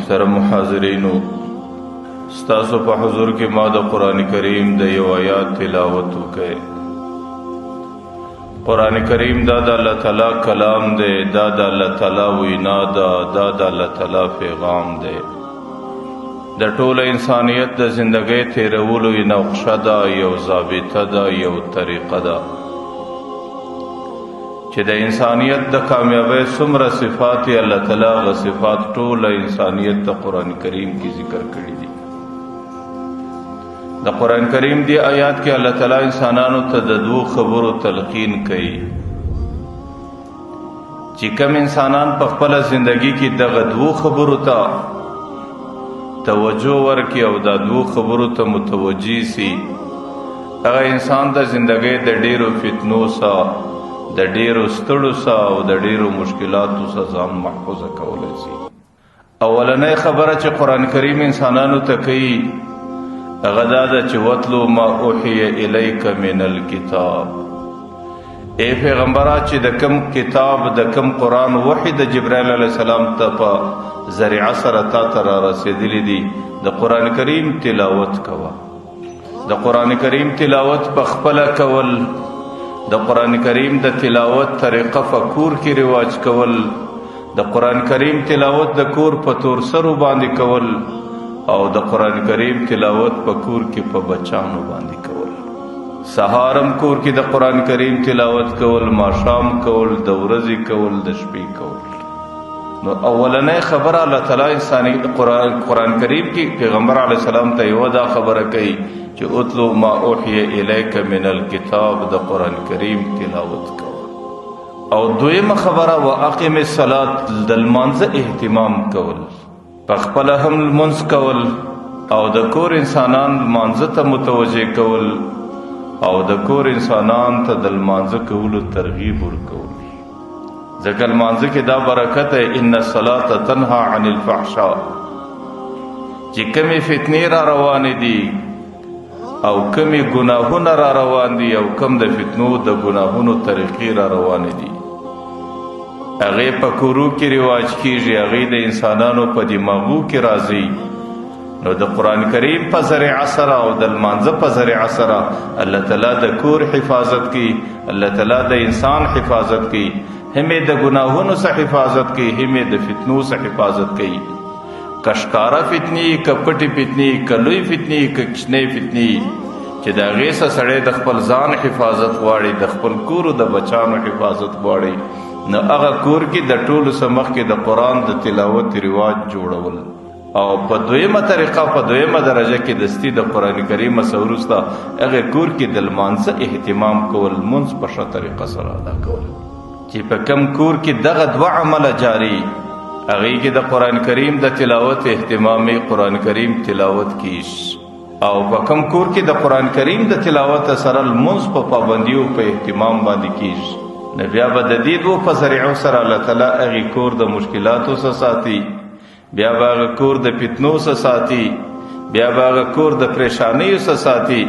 محترم حاضرینو، ستاسو په حضور کې ما د قرآن کریم د یو آیات تلاوت وکړ. قرآن کریم دا د الله تعالی کلام دی، دا د الله تعالی وینا ده، دا د الله تعالی پیغام دی. د ټول انسانیت د زندګۍ تیرولو یو نقشه ده، یو ضابطه ده، یو طریقه ده چې د انسانیت د کامیابی څومره صفات الله تعالی غ صفات ټول انسانیت د قرآن کریم کې ذکر کړي دي. د قرآن کریم دی آیات کې الله تعالی انسانانو ته د دوه خبرو تلقین کوي چې کوم انسانان په خپل ژوندۍ کې دغه دوه خبرو ته توجه ورکړي او د دوه خبرو ته متوجي سي، هغه انسان د ژوندۍ د ډیرو فتنو سره، د ډیرو ستړو سره او د ډیرو مشکلاتو سره ځان محفوظ کولای شي. اولنۍ خبره چې قرآن کریم انسانانو ته کوي هغه دا ده چې وَاتْلُ مَا أُوحِيَ إِلَيْكَ مِنَ الْكِتَابِ. اے پیغمبره چې د کم کتاب د کم قرآن وحی د جبرائیل علیه السلام ته په ذریعه سره تا ته را رسېدلی دي، د قرآن کریم تلاوت کوه. د قرآن کریم تلاوت په خپله کول، د قرآن کریم د تلاوت طریقه په کور کې رواج کول، د قرآن کریم تلاوت د کور په تور سرو باندې کول او د قرآن کریم تلاوت په کور کې په بچانو باندې کول. سهارم کور کې د قرآن کریم تلاوت کول، ماښام کول، د ورځې کول، د شپې کول. نو اولنۍ خبره الله تعالی انساني قرآن کریم کې پیغمبر علیه السلام ته یو دا خبره کوي چې اتلو ما اوحی الیک من الکتاب، د قرآن کریم تلاوت کول. او دویمه خبره واقم الصلاة، د لمانځه اهتمام کول، په خپل هم لمونځ کول او د کور انسانان لمانځه ته متوجه کول او د کور انسانان ته د لمانځه کولو ترغیب ورکول. ځکه لمانځه کې دا برکت ہے، ان الصلاة تنهى عن الفحشاء، چې کمی فتنې را روانې دي او کمی گناهونه را روان دي او کم د فتنو د گناهونو طریقې را روانې دي، هغه په کورو کې رواج کیږي، هغه د انسانانو په دماغو کې راځي. نو د قرآن کریم په ذریعه سره او د لمانځه په ذریعه سره الله تعالی د کور حفاظت کوي، الله تعالی د انسان حفاظت کوي، همې د گناهونو څخه حفاظت کوي، همې د فتنو څخه حفاظت کوي. کشکارا فتنی، کپټی فتنی، کلوی فتنی، کچنی فتنی چې د هغې څخه سړی د خپل ځان حفاظت غواړي، د خپل کورو د بچانو حفاظت غواړي، نو هغه کور کې د ټولو څخه مخکې د قرآن د تلاوت رواج جوړول او په دویمه طریقه په دویمه درجه کې دستی د قرآن کریم څخه وروسته هغه کور کې د لمانځه اهتمام کول، لمونځ په ښه طریقه سره ادا کول. چې په کم کور کې دغه دوه عمله جاری، هغې کې د قرآن کریم د تلاوت اهتمام، قرآن کریم تلاوت کیش، او په کم کور کې د قرآن کریم د تلاوت سره لمونځ په پابندي او په اهتمام باندې کیش، نو بیا به د دې دوه په ذریعو سره الله تعالی هغې کور د مشکلاتو څخه ساتي، بیا به هغه کور د فتنو څخه ساتي، بیا به هغه کور د پریشانیو څخه ساتي،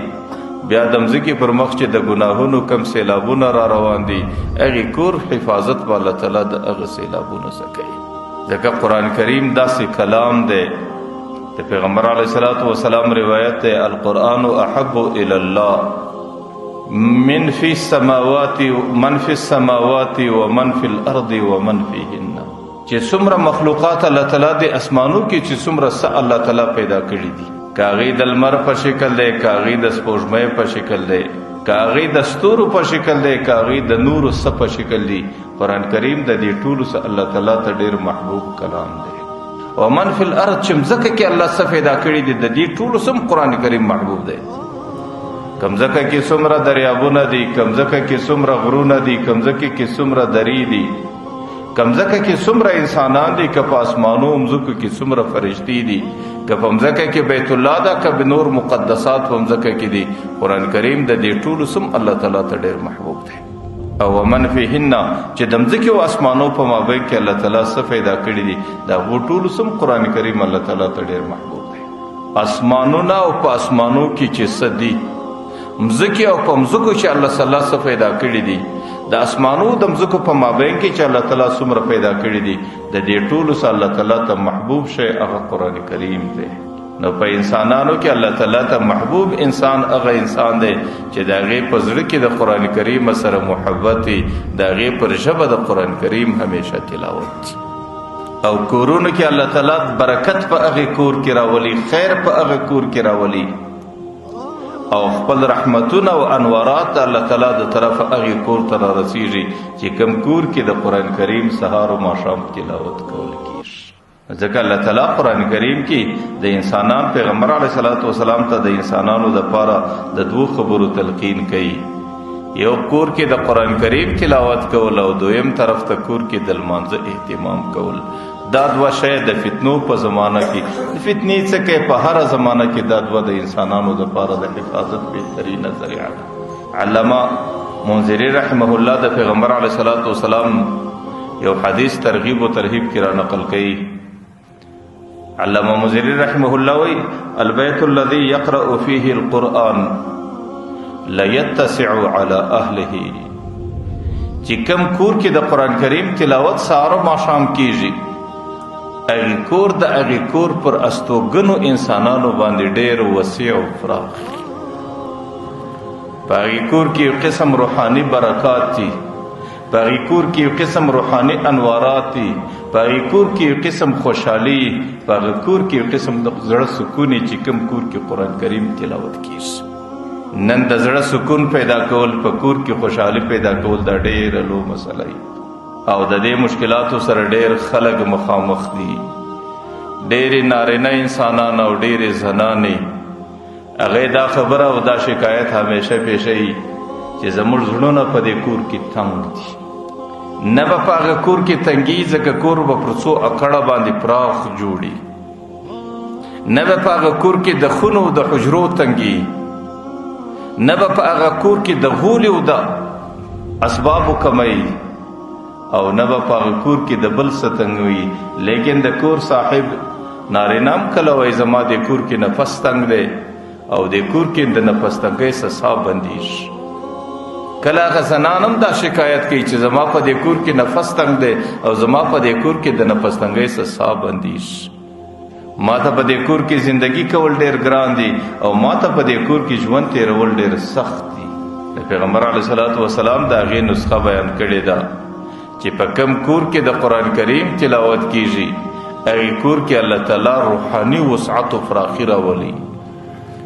بیا د مځکې پر مخ چې د ګناهونو کم سیلابونه را روان دي هغې کور حفاظت به الله تعالی د هغه سیلابونو څخه کوي. ځکه قرآن کریم داسې کلام دی، د پیغمبر علیه الصلاة والسلام روایت دی، القرآن احب الی الله من فی السماوات ومن فی الارض ومن فیهن. چې څومره مخلوقات الله تعالی د اسمانو کې چې څومره څه الله تعالی پیدا کړي دي، که هغې د لمر په شکل دی، که هغې د سپوږمۍ په شکل دی، که هغې د ستورو په شکل دی، که هغې د نورو څه په شکل دی، قرآن کریم د دې ټولو څه الله تعالی ته ډېر محبوب کلام دی. ومن فی الارض، چې مځکه کې الله څه پیدا کړي دي، د دې ټولو څه قرآن کریم محبوب دی. کمزکه کې څومره دریابونه دي، کمزکه کې څومره غرونه دي، کمزکه کې څومره درې دي، کمزکه کې څومره انسانان دي، که په اسمانو مځکو کې څومره فرشتي دي، که په مځکه کې بیت الله ده، که به نور مقدسات په مځکه کې دي، قرآن کریم د دې ټولو سم الله تعالی ته ډېر محبوب دی. او ومن فیهن، چې د مځکې او اسمانو په مابین کې الله تعالی څه پیدا کړي دي، دا ټولو سم قرآن کریم الله تعالی ته ډېر محبوب دی. اسمانونه او په اسمانو کې چې څه دي، مځکې او په مځکو چې الله څه پیدا کړي دي، د اسمانو د مځکو په مابین کې چې الله تعالی څومره پیدا کړي دي د دې ټولو سره الله تعالی ته محبوب شی هغه قرآن کریم دی. نو په انسانانو کې الله تعالی ته محبوب انسان هغه انسان دی چې د هغې په زړه کې د قرآن کریم سره محبت وي، د هغې پر ژبه د قرآن کریم همیشه تلاوت وي. او کورونو کې الله تعالی برکت په هغې کور کې راولي، خیر په هغه کور کې راولي، او خپل رحمتونه او انوارات الله تعالی د طرفه هغې کور ته رارسیږي چې کوم کور کې د قرآن کریم سهار و ماښام تلاوت کول کېږي. ځکه الله تعالی قرآن کریم کې د انسانان پیغمبر علیه الصلاۃ والسلام ته د انسانانو دپاره د دوو خبرو تلقین کوي. یو کور کې د قرآن کریم تلاوت کول، او دویم طرف ته کور کې د لمانځه اهتمام کول. دا دوه شی د فتنو په زمانه کې د فتنې څخه په هر زمانه کې دا دوه د انسانانو دپاره د حفاظت بهترینه ذریعه ده. علامه منذري رحمه الله د پیغمبر علیه الصلاۃ والسلام یو حدیث ترغیب و ترهیب کې را نقل کوي. علامه منذري رحمه الله وی البيت الذي يقرأ فيه القرآن لا يتسع على اهله. چې کوم کور کې د قرآن کریم تلاوت سهار و ماښام کیږي، هغې کور د هغې کور پر استوګنو انسانانو باندې ډېر وسیع او فراخ. په هغې کور کې یو قسم روحاني برکات دي، په هغې کور کې یو قسم روحاني انوارات دي، په هغې کور کې یو قسم خوشحالي، په هغې کور کې یو قسم د زړه سکون چې کوم کور کې قرآن کریم تلاوت کیږي. نن د زړه سکون پیدا کول، په کور کې خوشحالي پیدا کول دا ډېره لو مسله وي، او د دې مشکلاتو سره ډېر خلک مخامخ دي. ډېرې نارینه انسانان او ډېرې زنانې هغې دا خبره او دا شکایت همیشه پیښوي چې زموږ زړونه په دې کور کې تنګ دي. نه به په هغه کور کې تنګي، ځکه کور به پر څو اکړه باندې پراخ جوړي. نه به په هغه کور کې د خونو او د حجرو تنګي، نه به په هغه کور کې د غولې او د اسبابو کمی، او نه به په هغه کور کې د بل څه تنګ وي. لیکن د کور صاحب نارینه هم کله وایي زما د کور کې نفس تنګ دی، او د کور کې د نفس تنګۍ څه ساه بندېږي. کله هغه زنان هم دا شکایت کوي چې زما په دې کور کې نفس تنګ دی، او زما په دې کور کې د نفس تنګۍ څه ساه بندېږي. ما ته په دې کور کې زندگی کول ډېر ګران دي، او ما ته په دې کور کې ژوند تېرول ډېر سخت دي. د پیغمبر علیه الصلاۃ والسلام د هغې نسخه بیان کړې ده چې په کم کور کې د قرآن کریم تلاوت کیږي، هغې کور کې الله تعالی روحاني وسعت و فراخي راولي،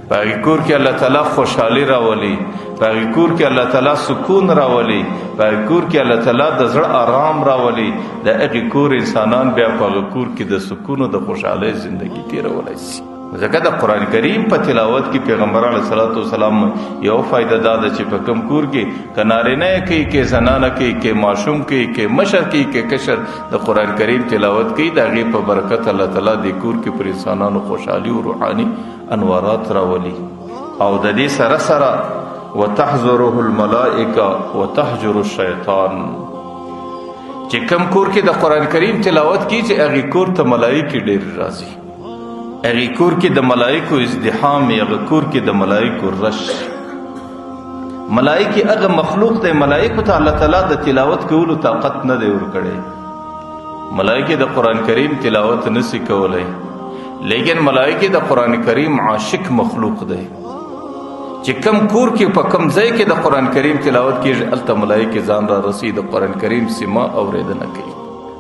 په هغې کور کې الله تعالی خوشحالي راولي، په هغې کور کې الله تعالی سکون راولي، په هغې کور کې الله تعالی د زړه آرام راولي. د هغې کور انسانان بیا په هغه کور کې د سکون او د خوشحالۍ زندگی تېرولی شي. ځکه د قرآن کریم په تلاوت کې پیغمبر علیه الصلاۃ والسلام یو فایده دا ده چې په کوم کور کې که نارینه کوي، که زنانه کوي، که ماشوم کوي، که مشر کوي، که کشر د قرآن کریم تلاوت کوي، د هغې په برکت الله تعالی د کور کې پر انسانانو خوشحالي او روحاني انوارات راولي. او د دې سره سره وتحضره الملائکه وتحجر الشیطان. چې کوم کور کې د قرآن کریم تلاوت کیږي، هغې کور ته ملائکې ډېر راځي، هغې کور کې د ملائکو ازدحام، هغه کور کې د ملائکو رش. ملائکې هغه مخلوق دی، ملائکو ته الله تعالی د تلاوت کولو طاقت نه دی ورکړی. ملائکې د قرآن کریم تلاوت نسی کولی، لیکن ملائکې د قرآن کریم عاشق مخلوق دی. چې کم کور کې په کم ځای کې د قرآن کریم تلاوت کېږي، هلته ملائکې ځان را رسي، د قرآن کریم سما اورېدنه کوي.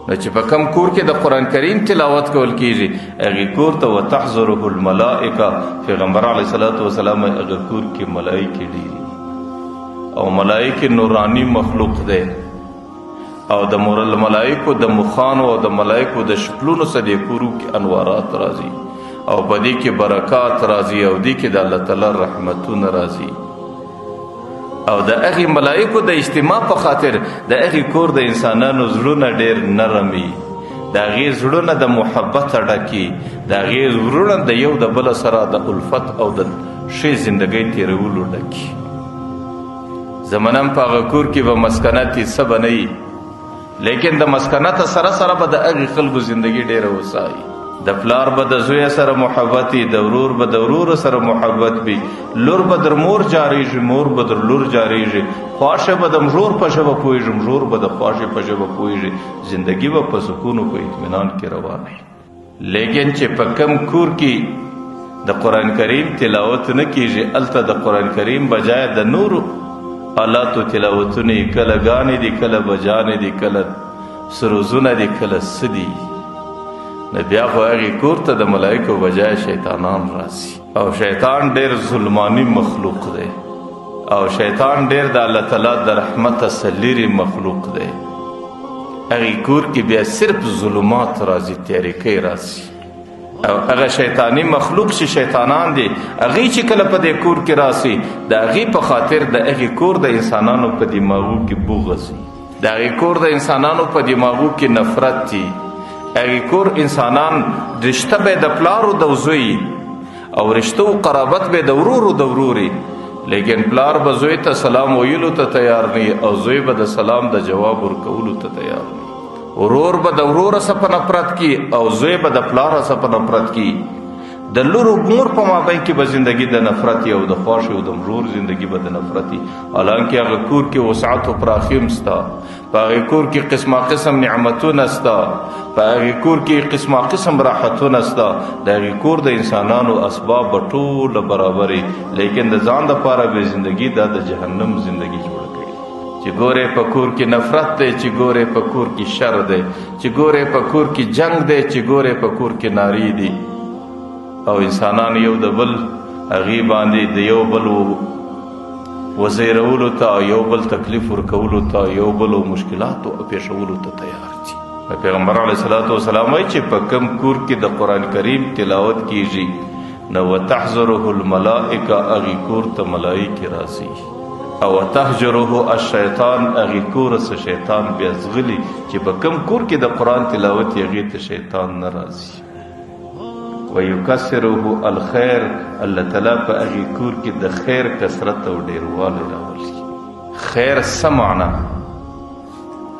نو چې په کم کور کې د قرآن کریم تلاوت کول کېږي، هغې کور ته وتحضره الملائکه. پیغمبر علیه الصلاۃ والسلام هغه کور کې ملائکې ډېري، او ملائکې نورانی مخلوق دی، او د ملائکو د مخانو او د ملائکو د شکلونو څخه د کورو کې انوارات راځي، او په دې کې برکات راځي، او دې کې د الله تعالی رحمتونه راځي. او د هغې ملائکو د اجتماع په خاطر د هغې کور د انسانانو زړونه ډېر نرم وي، د هغې زړونه د محبت ډکي، د هغې زړونه د یو د بله سره د الفت او د ښې زندګۍ تېرولو ډکي. زمنم په هغه کور کې به مسکنت څه به نه وي، لیکن د مسکنت سره سره به د هغې خلکو زندګي ډېره هوسا وي. د پلار به د زوی سره محبت وي، د ورور به د ورور سره محبت وي، لور به در مور جاریږي، مور به در لور جاریږي، خواشه به د مژور په ژبه پوهېږي، مژور به د خواښې په ژبه پوهېږي، زندگی به په سکون او په اطمینان کې روان وي. لیکن چې په کم کور کې د قرآن کریم تلاوت نه کېږي، هلته د قرآن کریم بجای د نورو آلاتو تلاوتونه یې کله ګانې دي، کله بجانې دي، کله سروزونه دي، کله څه دي، نو بیا خو هغې کور ته د ملایکو بجای شیطانان راسي. او شیطان ډېر ظلمانی مخلوق دی، او شیطان ډېر د الله تعالی د رحمته لرې مخلوق دی. هغې کور کې بیا صرف ظلمات راځي، تیاریکۍ راسي. او هغه شیطانی مخلوق چې شیطانان دي، هغې چې کله په دې کور کې راسي، د هغې په خاطر د هغې کور د انسانانو په دماغو کې بغض وي، د هغې کور د انسانانو په دماغو کې نفرت دي. هغې کور انسانان رشته به د پلارو د زوی او رشته و قرابت به د ورورو د وروري، لیکن پلار به زوی ته سلام ویلو ته تیار نه، او زوی به د سلام د جواب ورکولو ته تیار نه. ورور به د ورور څخه په نفرت کی، او زوی به د پلار څخه په نفرت کی. د لور او مور په مابین کې به زندگی د نفرت او د خواښ او د مرور زندگی به د نفرت، حالانکه هغه کور کې وسعت او پراخیم ستا، په هغې کور کې قسمه قسم نعمتونه ستا، په هغې کور کې قسمه قسم راحتونه ستا. د هغې کور د انسانانو اسباب به ټوله برابرې، لیکن د ځان دپاره به زندگی دا د جهنم زندگی جوړه کړي. چې ګورې په کور کې نفرت دی، چې ګورې په کور کې شر دی، چې ګورې په کور کې جنگ دی، چې ګورې په کور کې ناری دی، او انسانان یو د بل هغې باندې د یو بل وزیرولو ته، یو بل تکلیف ورکولو ته، یو بل مشکلاتو پیښولو ته تیار دي. پیغمبر علیه الصلاة والسلام وایي چې په کم کور کې د قرآن کریم تلاوت کیږي، نو وتحضره الملائکه، هغې کور ته ملایکې راځي، او وتهجره الشیطان، هغې کور څخه شیطان بیا ځغلي. چې په کم کور کې د قرآن تلاوت هغې ته شیطان نه راځي. ویکسره الخیر، الله تعالی په هغې کور کې د خیر کثرت او ډیروالی راولي. خیر څه معنا؟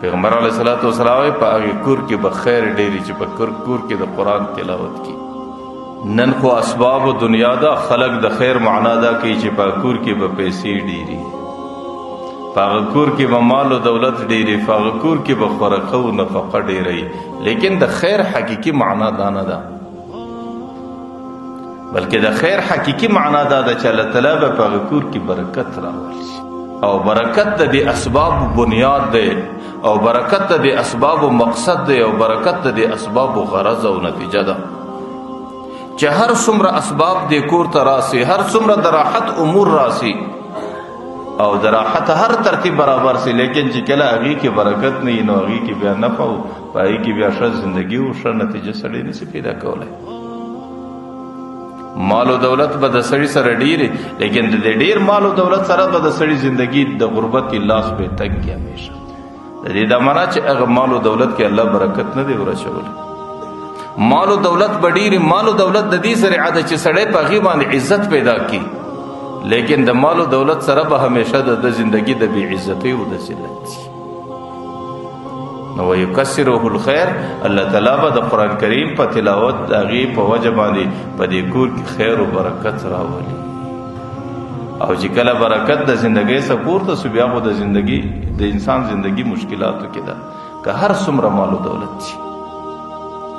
پیغمبر علیه الصلاة والسلام په هغې کور کې به خیر ډیري چې په کور کې د قرآن تلاوت کی. نن خو اسباب دنیا دا خلق د خیر معنا دا کوي چې په کور کې به پیسې ډیري، په هغه کور کې به مال او دولت ډیري، په هغه کور کې به خورقه او نفقه ډیري، لیکن د خیر حقیقي معنا دا نه ده. بلکې د خیر حقیقي معنا دا ده چې الله تعالی به په هغه کور کې برکت راولي، او برکت د دې اسباب بنیاد دی، او برکت د دې اسباب مقصد دی، او برکت د دې اسباب غرض او نتیجه ده. چې هر څومره اسباب دې کور ته راسي، هر څومره د راحت امور راسي، او د راحت هر ترتیب برابر سي، لیکن چې کله هغې کې برکت نه وي، نو هغې کې بیا نفع او په هغې کې بیا ښه زندګي او ښه نتیجه سړی نشي پیدا کولی. مال او دولت به د سړي سره ډیرې، لیکن د دې ډیر مال او دولت سره به د سړي زندگی د غربت لاس به تنګ کړي همیشه. د دې دا معنا چې هغه مال او دولت کې الله برکت نه دی ورچولی. مال او دولت به ډیرې، مال او دولت د دې ذریعه ده چې سړی په هغې باندې عزت پیدا کړي، لیکن د مال او دولت سره به همیشه د زندگی د بې عزتۍ او د ذلت شي. نو ویکسره الخیر، الله تعالی به د قرآن کریم په تلاوت د هغې په وجه باندې په دې کور کې خیر او برکت راولي. او چې کله برکت د زندګۍ څخه پورته سو، بیا خو د زندگی د انسان زندگی مشکلاتو کې ده، که هر څومره مال او دولت شي.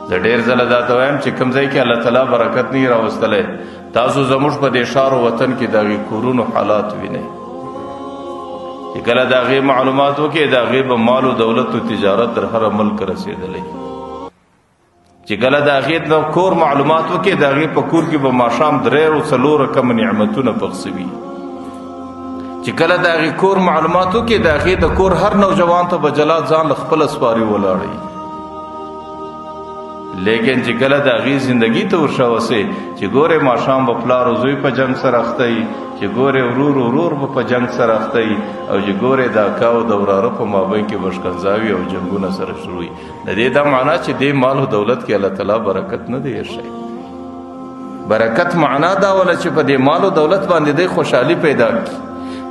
زه ډېر ځله دا ته وایم چې کوم ځای کې الله تعالی برکت نه راوستلی، تاسو زموږ په دې ښار او وطن کې د هغې کورونو حالات وینئ. چې کله د هغې معلومات وکړئ، د هغې به مال او دولت او تجارت تر هره ملک رسېدلی. چې کله د هغې د کور معلومات وکړئ، د هغې په کور کې به ماښام 3 او 4 رقم نعمتونه پخڅ وي. چې کله د هغې کور معلومات وکړئ، د هغې د کور هر نوجوان ته به جلا ځان له خپله سپاري ولاړئ. لیکن چې کله د هغې زندگی ته ورشوسئ، چې ګورې ماښام به پلار او زوی په جنګ سره اخته وي، چې ګورې ورور به په جنګ سره اخته وي، او چې ګورې د اکا او د وراره په مابین کې به شکنځاوي او جنګونه سره شروع وي. د دې دا معنا چې دې مال او دولت کې الله تعالی برکت نه دی ایښی. برکت معنا دا وله چې په دې مال او دولت باندې دی خوشحالي پیدا کړي،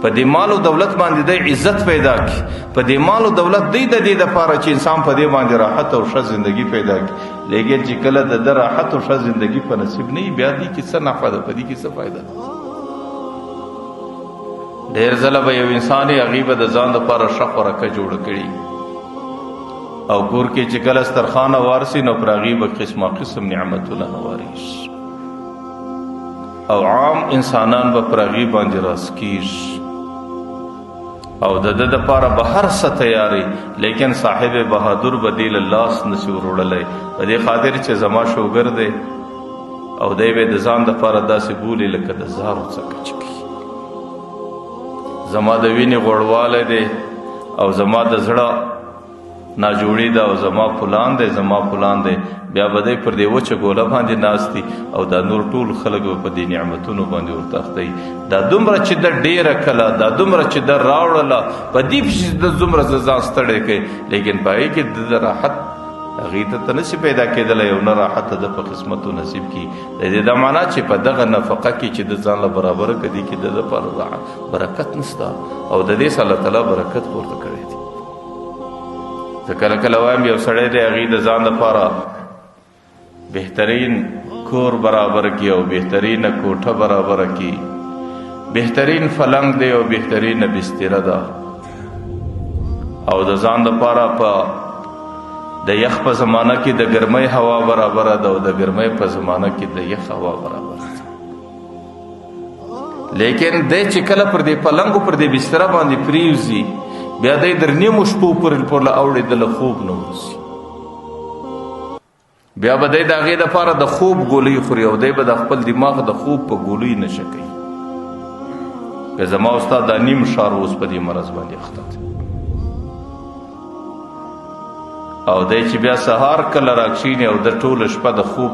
په دې مال او دولت باندې د عزت پیدا کی، په دې مال او دولت د دې لپاره چې انسان په دې باندې راحت او ښه ژوندۍ پیدا کی. لیکن چې کله د راحت او ښه ژوندۍ په نصیب نه بیا دې کې څه نفع ده، په دې کې څه فائدہ ده. ډېر ځله به یو انسان غیبه د ځان لپاره ښه خوراکه جوړ کړي او کور کې چې کله سترخانه وارسي نو پر غیبه قسمه قسم نعمتونه وارث او عام انسانان به پر غیبه باندې راسکیش او د د لپاره به هر څه تیاری، لیکن صاحب بهادر بدیل الله نشي وروړلای په دې خاطر چې زما شوګر دی او دی به د ځان لپاره داسې بولي لکه د زارو څخه چکی، زما د وینې غوړوالی دی او زما د زړه ناجوړي ده او زما فلان دی زما فلان دی، بیا به دی پر دې وچه ګوله باندې ناست او دا نور ټول خلک به په دې نعمتونو باندې ورته اخته. دا دومره چې د ډېره کله دا دومره چې د راوړله په دې پسې د دومره ځان ستړی کوي، لیکن په هغې کې د راحت هغې ته نشي پیدا کېدلی او نه راحت د په قسمتو نصیب کي. د دې دا معنا چې په دغه نفقه کې چې د ځان له برابره کړي کې د لپاره برکت نشته او د دې الله تعالی برکت پورته کړی دی. زه کله کله وایم یو سړی دی هغې د ځان لپاره بهترین کور برابر کی او بهترین کوټه برابر کی، بهترین فلنګ دی او بهترین بستره ده او د ځان لپاره په د یخ په زمانه کې د ګرمۍ هوا برابر ده او د ګرمۍ په زمانه کې د یخ هوا برابر ده، لیکن د چې کله پر دې پلنګ پر دې بستره باندې پریوزي بیا د در نیمو شپو پر له اوړي د خوب نه ورسي، بیا به دی د هغې دپاره د خوب ګولۍ خوري او دی به د خپل دماغ د خوب په ګولۍ نشه کوي. که زما استاد دا نیم ښار اوس په دې مرض باندې اخته دی او دی چې بیا سهار کله راکښیني او د ټوله شپه د خوب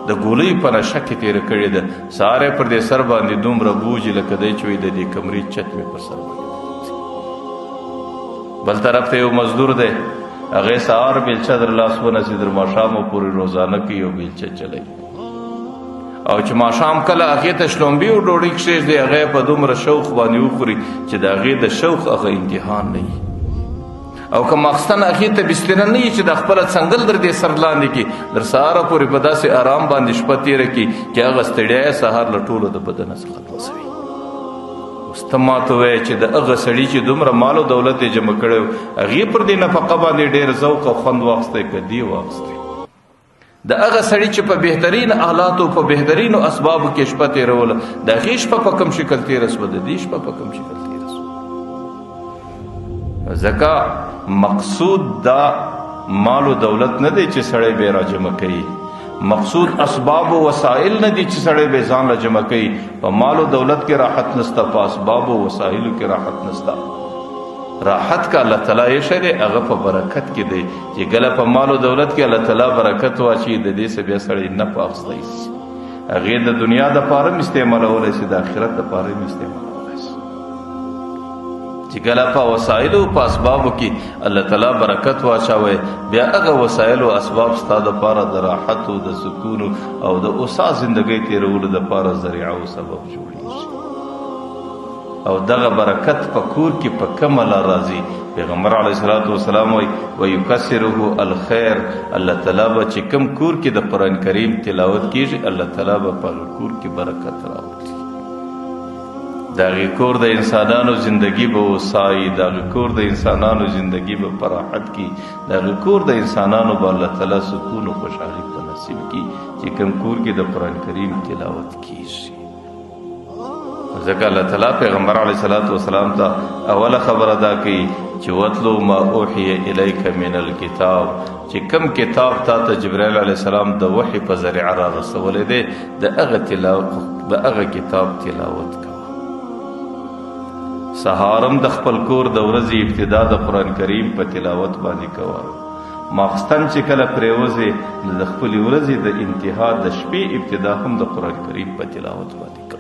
د ګولۍ په نشه کې تېره کړې ده، سهار یې پر دې سر باندې دومره بوجي لکه دی چې وایي د دې کمرې چت مې پر سر باندې. بل طرف ته یو مزدور دی هغې سهار بیلچه در لاس ونیسي در ماښامه پورې روزانه کوي او بیلچه چلوي او چې ماښام کله هغې ته شلومبي او ډوډۍ کښېږدي هغه یې په دومره شوق باندې وخوري چې د هغې د شوق هغه امتحان نه وي او که ماخستن هغې ته بستره نه وي چې د خپله څنګل در دې سر لاندې کړي در سهاره پورې په داسې ارام باندې شپه تېره کړي چې هغه ستړیا یې سهار له ټولو د بدنه څخه خلاصوي. اوس ته ماته وایې چې د هغه سړي چې دومره مال او دولت یې جمع کړی و هغې پر دې نفقه باندې ډېر ذوق او خوند واخیستی که دې واخیستی، د هغه سړي چې په بهترین آلاتو په بهترینو اسبابو کې شپه تېروله د هغې شپه په کوم شکل تېره شوه د دې شپه په کوم شکل تېره شوه. ځکه مقصود دا مال و دولت نه دی چې سړی بې را جمع کوي، مقصود اسباب و وسائل نه دي چې سړی به ځان له جمع کوي. په مال و دولت کې راحت نسته، په اسباب و وسایلو کې راحت نسته. راحت کا الله تعالی یې شری هغه په برکت کې دی چې کله په مال و دولت کې الله تعالی برکت واچي د دې څه بیا سړی نه په اخیستی شي، هغې د دنیا دپاره هم استعمالولی شي، د آخرت دپاره هم استعمالولی شي. چې کله په وسایلو په اسبابو کې الله تعالی برکت واچوي بیا هغه وسایل او اسباب ستا دپاره د راحت او د سکون او د اوسا زندګۍ تېرولو دپاره ذریعه او سبب جوړېږي او دغه برکت په کور کې په کومه لار راځي. پیغمبر علیه الصلاۃ والسلام وایي ویکسره الخیر، الله تعالی به چې کوم کور کې د قرآن کریم تلاوت کېږي الله تعالی به په کور کې برکت راوړي، د هغې کور د انسانانو زندگی به وسایي، د هغې کور د انسانانو زندگی به په راحت کي، د هغې کور د انسانانو به الله تعالی سکون او خوشحالي په نصیب کي چې کوم کور کې د قرآن کریم تلاوت کېږي. ځکه الله تعالی پیغمبر علیه الصلاۃ والسلام ته اوله خبره دا کوي چې وتلو ما اوحی الیک من الکتاب، چې کوم کتاب تا ته جبرائیل علیه السلام د وحی په ذریعه را رسولی دی د هغه کتاب تلاوت کوه. سهارم د خپل کور د ورځې ابتدا د قرآن کریم په تلاوت باندې کوه، ماخستن چې کله پرېوځې د خپلې ورځې د انتها د شپې ابتدا هم د قرآن کریم په تلاوت باندې کوه.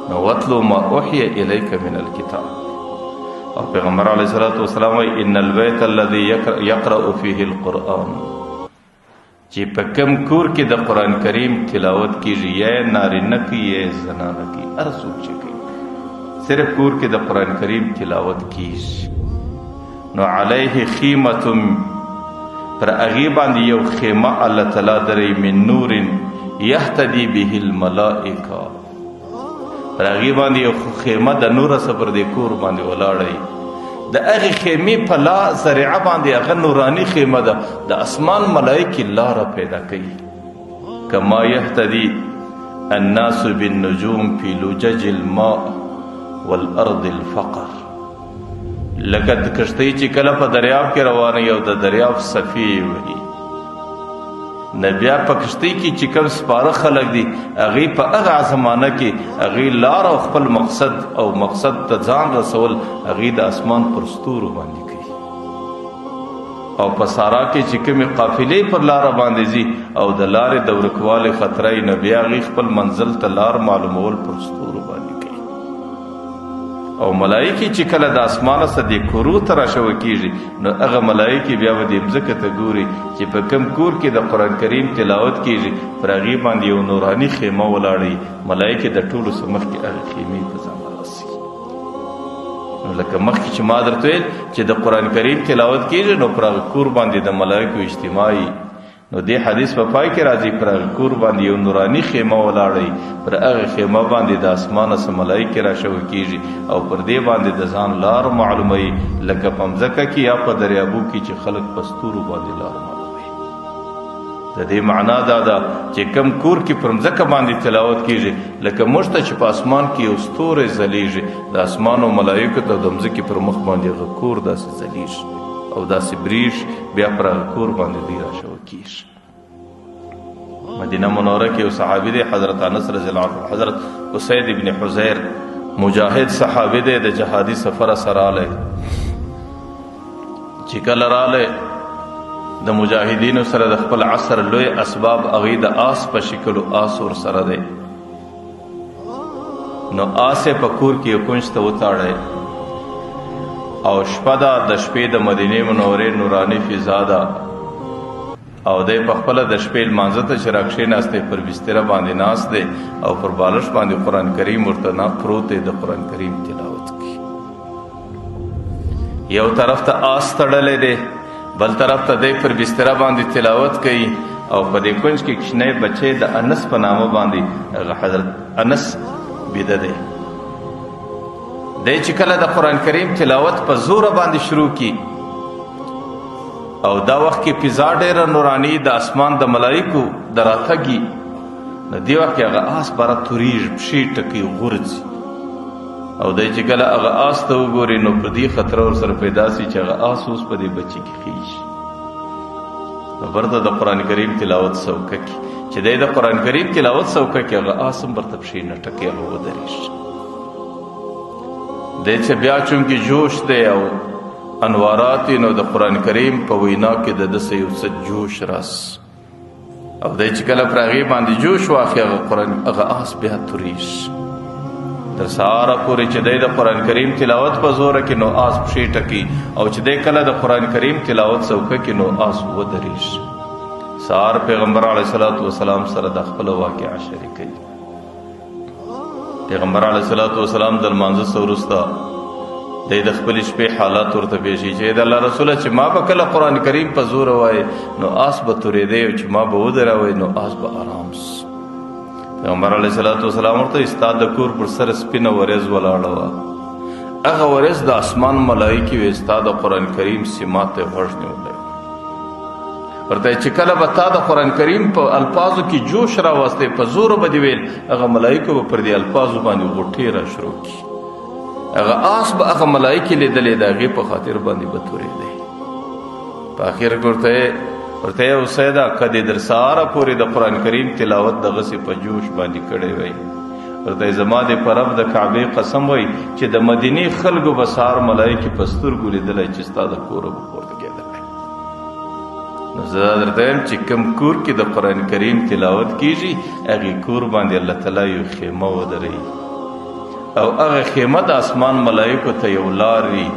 نو وتلو ما اوحی الیک من الکتاب. او پیغمبر علیه الصلاۃ والسلام وایي ان البیت الذي یقرأ فیه القرآن، چې په کوم کور کې د قرآن کریم تلاوت کېږي یا نارینه کوي یا زنانه کوي هر څوک چې کوي صرف کور کې د قرآن کریم تلاوت کیږي نو علیه خیمة پر هغې باندې یو خیمه الله تعالی درې من نور یهتدی به الملائکه پر هغې باندې یو خیمه د نوره څخه پر دې کور باندې ولاړی د هغې خیمې په لا ذریعه باندې هغه نوراني خیمه ده د اسمان ملایکې لاره پیدا کوي کما یهتدی الناس بالنجوم فی لجج الماء والارض الفقر لکه د کشتۍ چې کله په دریاب کې روانه او د دریاب صفی وي نه بیا په کشتۍ کې چې کوم سپاره خلک دي هغې په هغه زمانه کې هغې لار او خپل مقصد او مقصد ته ځان رسول هغې د اسمان پر ستورو باندې کوي او په سارا کې چې کومې قافلې پر لاره باندې ځي او د لارې د ورکوالي خطره یې نه بیا هغې خپل منزل ته لار معلومول پر ستورو باندې او ملائکې چې کله د اسمانه څخه دې کورو ته راشوه کېږي نو هغه ملائکې بیا به دې مځکه ته ګوري چې په کوم کور کې د قرآن کریم تلاوت کېږي پر هغې باندې یو نوراني خیمه ولاړوي ملائکې د ټولو څه مخکې هغې خیمې ته ځان راسي نو لکه مخکې چې ما درته ویل چې د قرآن کریم تلاوت کېږي نو پر هغه کور باندې د ملائکو اجتماعي نو دې حدیث په پای کې راځي پر هغه کور باندې یو نوراني خیمه ولاړی پر هغه خیمه باندې د اسمانه څخه ملایکې راشوه کېږي او پر دې باندې د ځان لار معلوموي لکه په مځکه کې یا په دریابو کې چې خلک په ستورو باندې لار معلوموي د دې معنا دا ده چې کم کور کې پر مځکه باندې تلاوت کېږي لکه موږ ته چې په اسمان کې یو ستوری ځلیږي د اسمانو ملایکو ته د مځکې پر مخ باندې هغه کور داسې ځلیږي او داسې بریښ بیا پر هغه کور باندې دوی راشوه کېږي مدینه منوره کې یو صحابي دی حضرت انس رضی الله عنه حضرت اسید ابن حضیر مجاهد صحابي دی د جهادي سفر سره رالی چې کله رالی د مجاهدینو سره د خپل عصر لوی اسباب هغې د آس په شکلو آس ورسره دی نو آس یې په کور کې یو کونج ته وتاړی او شپه ده د شپې د مدینې منورې نوراني فضا ده او دی په خپله د شپې لمانځه ته چې راکښېناستی پر بستره باندې ناست دی او پر بالښت باندې قرآن کریم ورته پروت دی د قرآن کریم تلاوت کوي یو طرف ته آس تړلی دی بل طرف ته دی پر بستره باندې تلاوت کوي او په دې کونج کې کوچنی بچی د انس په نامه باندې حضرت انس بیده دی دی چې کله د قرآن کریم تلاوت په زوره باندې شروع کی او دا وخت کې فضا ډېره نوراني د اسمان د ملایکو د راتګي نو دې وخت کې هغه آس باره توریږي پښې ټکي غورځي او دی چې کله هغه آس ته وګوري نو په دې خطره ورسره پیدا سي چې هغه آس اوس په دې بچي کې خیږي نو برته د قرآن کریم تلاوت څوکه کې چې دی د قرآن کریم تلاوت څوکه کې هغه آس هم برته پښې نه ټکي هغه ودرېږي دی چې بیا چونکې جوش دی او انوارات نو د قرآن کریم په وینا کې د دسه یو څه جوش راس او دی چې کله پر هغې باندې جوش واخلي هغه آس بیا توریږي تر سهاره پورې چې دی د قرآن کریم تلاوت په زوره کې نو آس پښې ټکي او چې دی کله د قرآن کریم تلاوت څوکه کې نو آس ودرېږي سهار پیغمبر علیه صلات وسلام سره د خپله واقعه شریکوي پیغمبر علیه صلات وسلام د لمانځه څه وروسته دی د خپلې شپې حالات ورته پیښي چې د الله رسوله چې ما به کله قرآن کریم په زوره وایي نو آس به تورېدی او چې ما به ودروي نو آس به آرام سو پیغمبر علیه صلات وسلام ورته ستا د کور پر سر سپینه ورځ ولاړه وه هغه ورځ د اسمان ملایکې وې ستا د قرآن کریم سماعت ته غوږ نیولی ورته چې کله به تا د قرآن کریم په الفاظو کې جوش راوستی په زوره به دې ویل هغه ملایکو به پر دې الفاظو باندې غوټې را شروع کړي هغه آس به هغه ملایکې لیدلې د هغې په خاطر باندې به تورېدی په اخر کې ورته یې اوسیده که دې در سهاره پورې د قرآن کریم تلاوت دغسې په جوش باندې کړی وی ورته زما دې په رب د کعبې قسم وی چې د مدینې خلکو به سهار ملایکې په سترګو لیدلی چې ستا د کوره به پورته کېدلی نو زه درته یم چې کوم کور کې د قرآن کریم تلاوت کېږي هغې کور باندې الله تعالی یو خیمه ودروي او هغه خیمه د اسمان ملایکو ته یو لار وي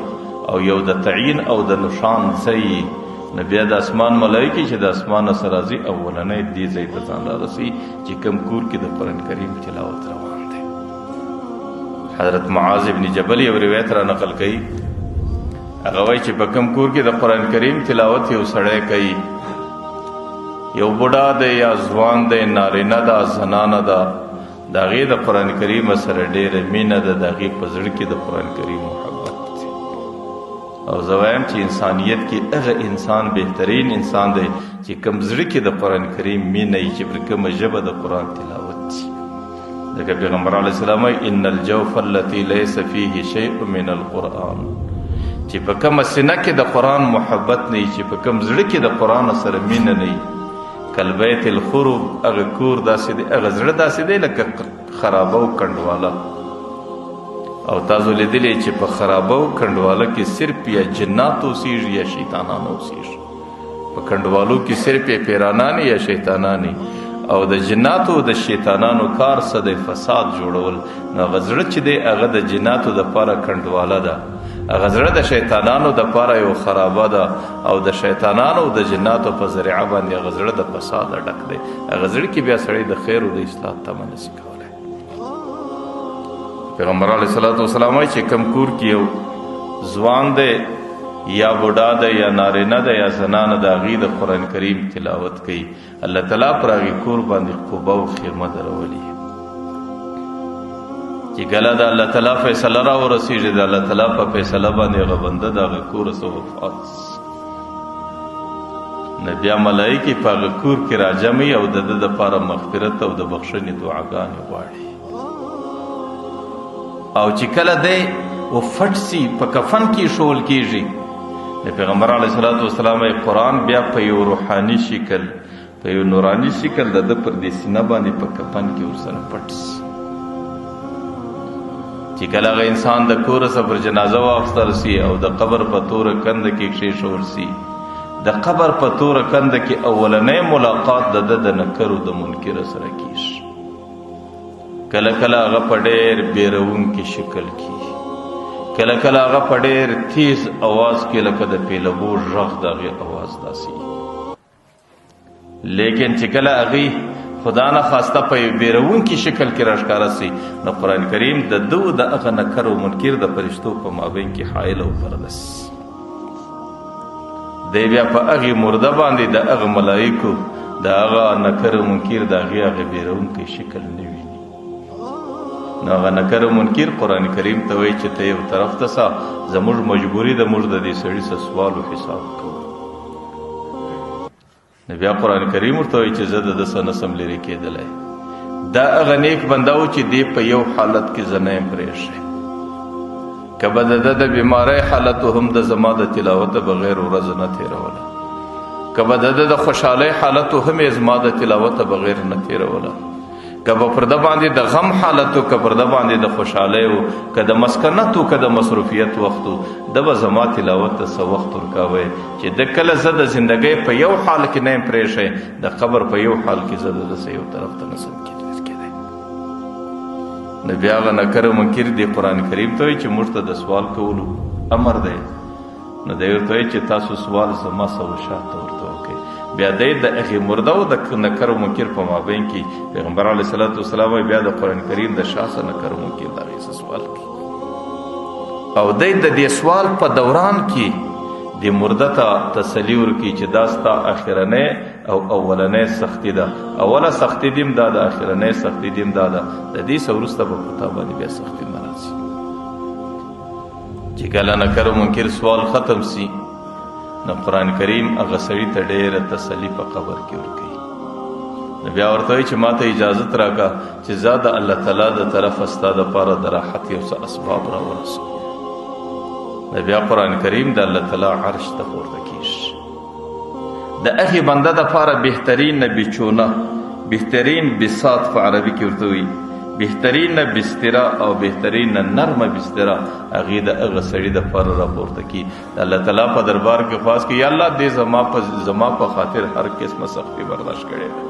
او یو د تعین او د نشان ځای نو بیا د اسمان ملایکې چې د اسمانه سره راځي اولنی دې ځای ته ځان رارسي چې کوم کور کې د قرآن کریم تلاوت روان دی حضرت معاذ ابن جبل یو روایت را نقل کړي، هغه وایي چې په کوم کور کې د قرآن کریم تلاوت یو سړی کوي، یو بوډا دی یا ځوان دی، نارینه ده زنانه ده، د هغې د قرآن کریم سره ډېره مینه ده، د هغې په زړه کې د قرآن کریم محبت دی. او زه وایم چې انسانیت کې هغه انسان بهترین انسان دی چې کوم زړه کې د قرآن کریم مینه وي، چې پر کومه ژبه د قرآن تلاوت شي. ځکه پیغمبر علیه السلام وایي ان الجوف التي ليس فيه شيء من القرآن، چې په کومه سینه کې د قرآن محبت نه وي، چې په کوم زړه کې د قرآن سره مینه نه وي، کالبیت الخرب، هغه کور داسې دی، هغه زړه داسې دی لکه خرابه او کنډواله. او تاسو لیدلی چې په خرابه او کنډواله کې صرف یا جنات اوسیږي یا شیطانان اوسیږي. په کنډوالو کې صرف یا پیرانان یا شیطانان، او د جناتو د شیطانانو کار څه دی؟ فساد جوړول. نو هغه زړه چې دی هغه د جناتو دپاره کنډواله ده، هغه زړه د شیطانانو دپاره یو خرابه ده، او د شیطانانو د جناتو په ذریعه باندې هغه زړه د فساد ډک دی. هغه زړه کې بیا سړی د خیر او د اصلاح تمه نشي کولی. پیغمبر علیه الصلاة والسلام وایي چې کوم کور کې یو ځوان دی یا بوډا ده یا نارینه ده یا زنانه ده، هغې د قرآن کریم تلاوت کوي، الله تعالی پر هغې کور باندې قبه او خیمه درولي. چې کله د الله تعالی فیصله را ورسېږي، د الله تعالی په فیصله باندې هغه بنده د هغه کور څخه وفات نه، بیا ملایکې په هغه کور کې راجمعي او د ده دپاره مغفرت او د بخښنې دعاګانې غواړي. او چې کله دی وفټ سي، په کفن کې ایښول کېږي، د پیغمبر علیه الصلاة والسلام قرآن بیا په یو روحاني شکل، په یو نوراني شکل د ده پر دې سینه باندې په کفن کې ورسره پټ سي. چې کله هغه انسان د کور څخه پر جنازه واخیستل سي او د قبر په توره کنده کې کښېښول سي، د قبر په توره کنده کې اولنی ملاقات د ده د نکر او د منکر سره کېږي. کله کله هغه په ډېر بیرونکي شکل کې، کله کله هغه په ډېر تیز اواز کې لکه د پیلبو غږ د هغې اواز داسې. لیکن چې کله هغې خدا نه خواسته په یو بیرونکي شکل کې راښکاره سي، نو قرآن کریم د ده د هغه نکر او منکر د فرشتو په مابین کې حایل او پرده سي. دی بیا په هغې مرده باندې د هغه ملایکو د هغه نکر او منکر د هغې بیرونکی شکل نه ویني. نو هغه نکر او منکر قرآن کریم ته وایي چې ته یو طرف ته سه، زموږ مجبوري ده موږ د دې سړي څه سوال و حساب کوو. نو بیا قرآن کریم ورته وایي چې زه د ده څه نسم لرې کېدلی. دا هغه نیک بنده و چې دی په یو حالت کې زه نه یم پرېښی، که به د ده د بیمارۍ حالت هم د زما د تلاوته بغیر ورځ نه تېروله، که به د ده د خوشحالۍ حالت هم یې زما د تلاوته بغیر نه تېروله، که به پر ده باندې د غم حالت و، که پر ده باندې د خوشحالۍ و، که د مسکنت و، که د مصروفیت وخت و، ده به زما تلاوت ته څه وخت ورکوی چې د کله زه د زندګۍ په یو حال کې نه یم پرېښی، د قبر په یو حال کې زه د ده څه یو طرف ته نسم کېدی. نو بیا هغه نکر منکر دی قرآن کریم ته وایي چې موږ ته د سوال کولو امر دی. نو دی ورته وایي چې تاسو سوال زما څه شاته ورته وکړئ. بیا دی د هغې مرده او د نکر منکر په مابین کې پیغمبر علیه الصلاة والسلام وایي بیا د قرآن کریم د شا څخه نکر منکر د هغې څه سوال کوي، او دی د دې سوال په دوران کې د مرده ته تسلي ورکوي چې دا ستا اخرنۍ او اولنۍ سختي ده. اوله سختي دې هم دا ده، اخرنۍ سختي دې هم دا ده، د دې څه وروسته به په تا باندې بیا سختي نه راځي. چې کله نکر منکر سوال ختم سي، نو قرآن کریم هغه سړي ته ډېره تسلي په قبر کې ورکوي. نو بیا ورته وایي چې ما ته اجازت راکړه چې زه د الله تعالی د طرفه ستا دپاره د راحت یو څه اسباب راورسوم. نو بیا قرآن کریم د الله تعالی عرش ته پورته کېږي. د هغې بنده دپاره بهترین نه بیچونه، بهترین بساط په عربي کې ورته وایي، بهترین نه بستره او بهترین نه نرمه بستره هغې د هغه سړي دپاره راپورته کړي. د الله تعالی په دربار کې خواست کړي یا الله دې زما په خاطر هر قسمه سختي برداشت کړې ده،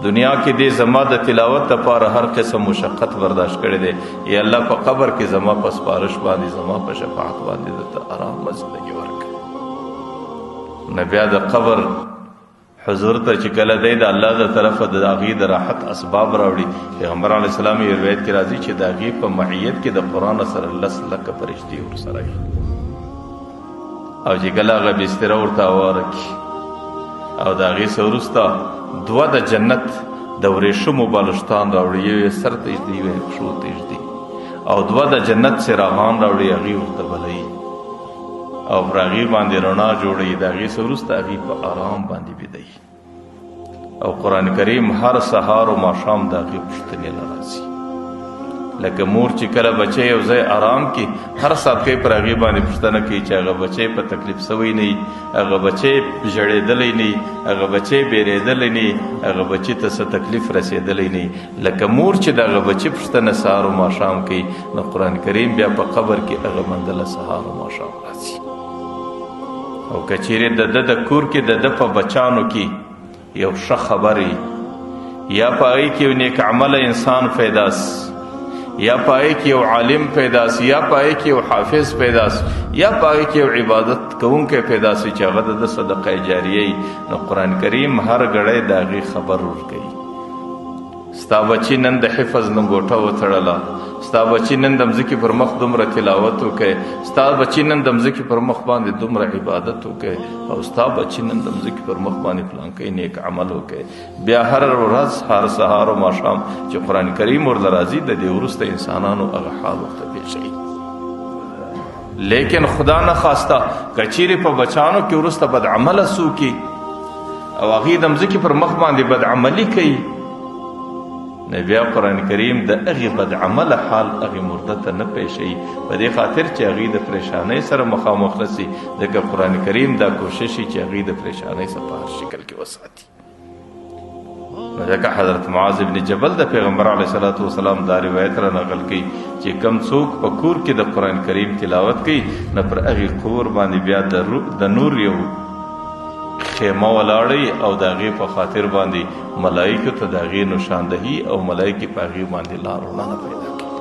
دنیا کې دې زما د تلاوت دپاره هر قسم مشقت برداشت کړی دی، یا الله په قبر کې زما په سپارش باندې زما په شفاعت باندې درته ارام زندګي ورکړه. نو بیا د قبر حضور ته چې کله دی د الله د طرفه د هغې د راحت اسباب راوړي، پیغمبر علیه السلام یې روایت کې راځي چې د هغې په معیت کې د قرآن سره 10 لکه فرشتې ورسره وي، او چې کله هغه بستره ورته هواره کړي او د هغې څه وروسته 2 د جنت د ورېښمو بالښتان راوړي، یو یې سر ته ږدي، یو یې پښو ته ږدي، او 2 د جنت څراغان راوړي، هغې ورته بلوي او پر هغې باندې رڼا جوړوي، د هغې څه وروسته هغې په آرام باندې بیدوي. او قرآن کریم هر سهار و ماښام د هغې پوښتنې له راځي، لکه مور چې کله بچی یو ځای آرام کې هر څاڅکی پر هغې باندې پوښتنه کوي چې هغه بچی په تکلیف سوی نه وي، هغه بچی ژړېدلی نه وي، هغه بچی بیرېدلی نه وي، هغه بچي ته څه تکلیف رسېدلی نه وي. لکه مور چې د هغه بچي پوښتنه سهار و ماښام کوي، نو قرآن کریم بیا په قبر کې هغه بنده له سهار و ماښام راځي. او که چیرې د ده د کور کې د ده په بچانو کې یو ښه خبرې یا په هغې کې یو نیک عمله انسان پیدا سي، یا په هغې کې یو عالم پیدا سي، یا په هغې کې یو حافظ پیدا سي، یا په هغې کې یو عبادت کوونکی پیدا سي چې هغه د ده صدقه جاریه، نو قرآن کریم هر ګړی د هغې خبر ورکوي. ستا بچي نن د حفظ لنګوټه وتړله، ستا بچي نن د مځکې پر مخ دومره تلاوت وکړي، ستا بچي نن د مځکې پر مخ باندې دومره عبادت وکړي، او ستا بچي نن د مځکې پر مخ باندې فلانکی نیک عمل وکړي. بیا هر ورځ هر سهار و ماښام چې قرآن کریم ورله راځي، د دې وروسته انسانانو هغه حال ورته پېښوي. لیکن خدا نخواسته که چیرې په بچانو کې وروسته بد عمله څوکي او هغې د مځکې پر مخ باندې بد عملي کوي، نو بیا قرآن کریم د هغې بد عمله حال هغې مرده ته نه پېښوي، په دې خاطر چې هغې د پریشانۍ سره مخامخ نه سي، ځکه قرآن کریم دا کوشش وي چې هغې د پریشانۍ څخه په هر شکل کې وساتي. نو ځکه حضرت معاذ ابن جبل د پیغمبر علیه الصلاة والسلام دا روایت را نقل کوي چې کم څوک په کور کې د قرآن کریم تلاوت کوي، نو پر هغې کور باندې بیا د نور یو خیمه ولاړی، او د هغې په خاطر باندې ملایکو ته د هغې نشاندهي او ملایکې په هغې باندې لار وړاندې پیدا کړي.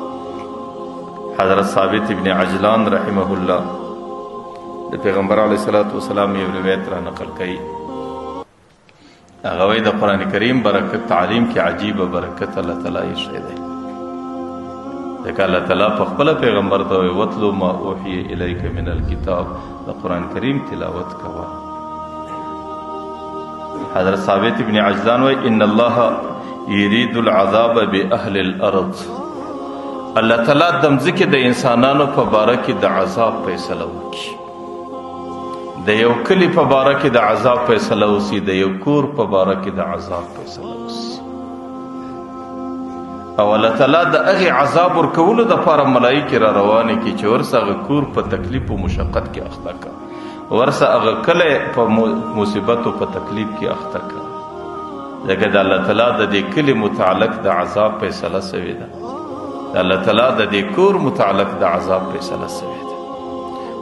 حضرت ثابت ابن عجلان رحمه الله د پیغمبر علیه الصلاة والسلام یو روایت را نقل کوي، هغه وایي د قرآن کریم برکت تعلیم کې عجیبه برکت الله تعالی یې شی دی، ځکه الله تعالی په خپله پیغمبر ته وایي وتلو ما اوحی الیک من الکتاب، د قرآن کریم تلاوت کوه. حضرت ثابت ابن عجلان وی ان الله یرید العذاب باهل الارض، الله تعالی د مځکې د انسانانو په باره کې د عذاب فیصله وکړي، د یو کلي په باره کې د عذاب فیصله وسي، د یو کور په باره کې د عذاب فیصله وسي، او الله تعالی د هغې عذاب ورکولو دپاره ملایکې را روانې کړي چې ورسه هغه کور په تکلیف و مشقت کې اخته کړه، ورسه هغه کلی په مصیبت و په تکلیف کې اخته کړه، ځکه د الله تعالی د دې کلي متعلق د عذاب فیصله سوې ده، د الله تعالی د دې کور متعلق د عذاب فیصله سوې ده.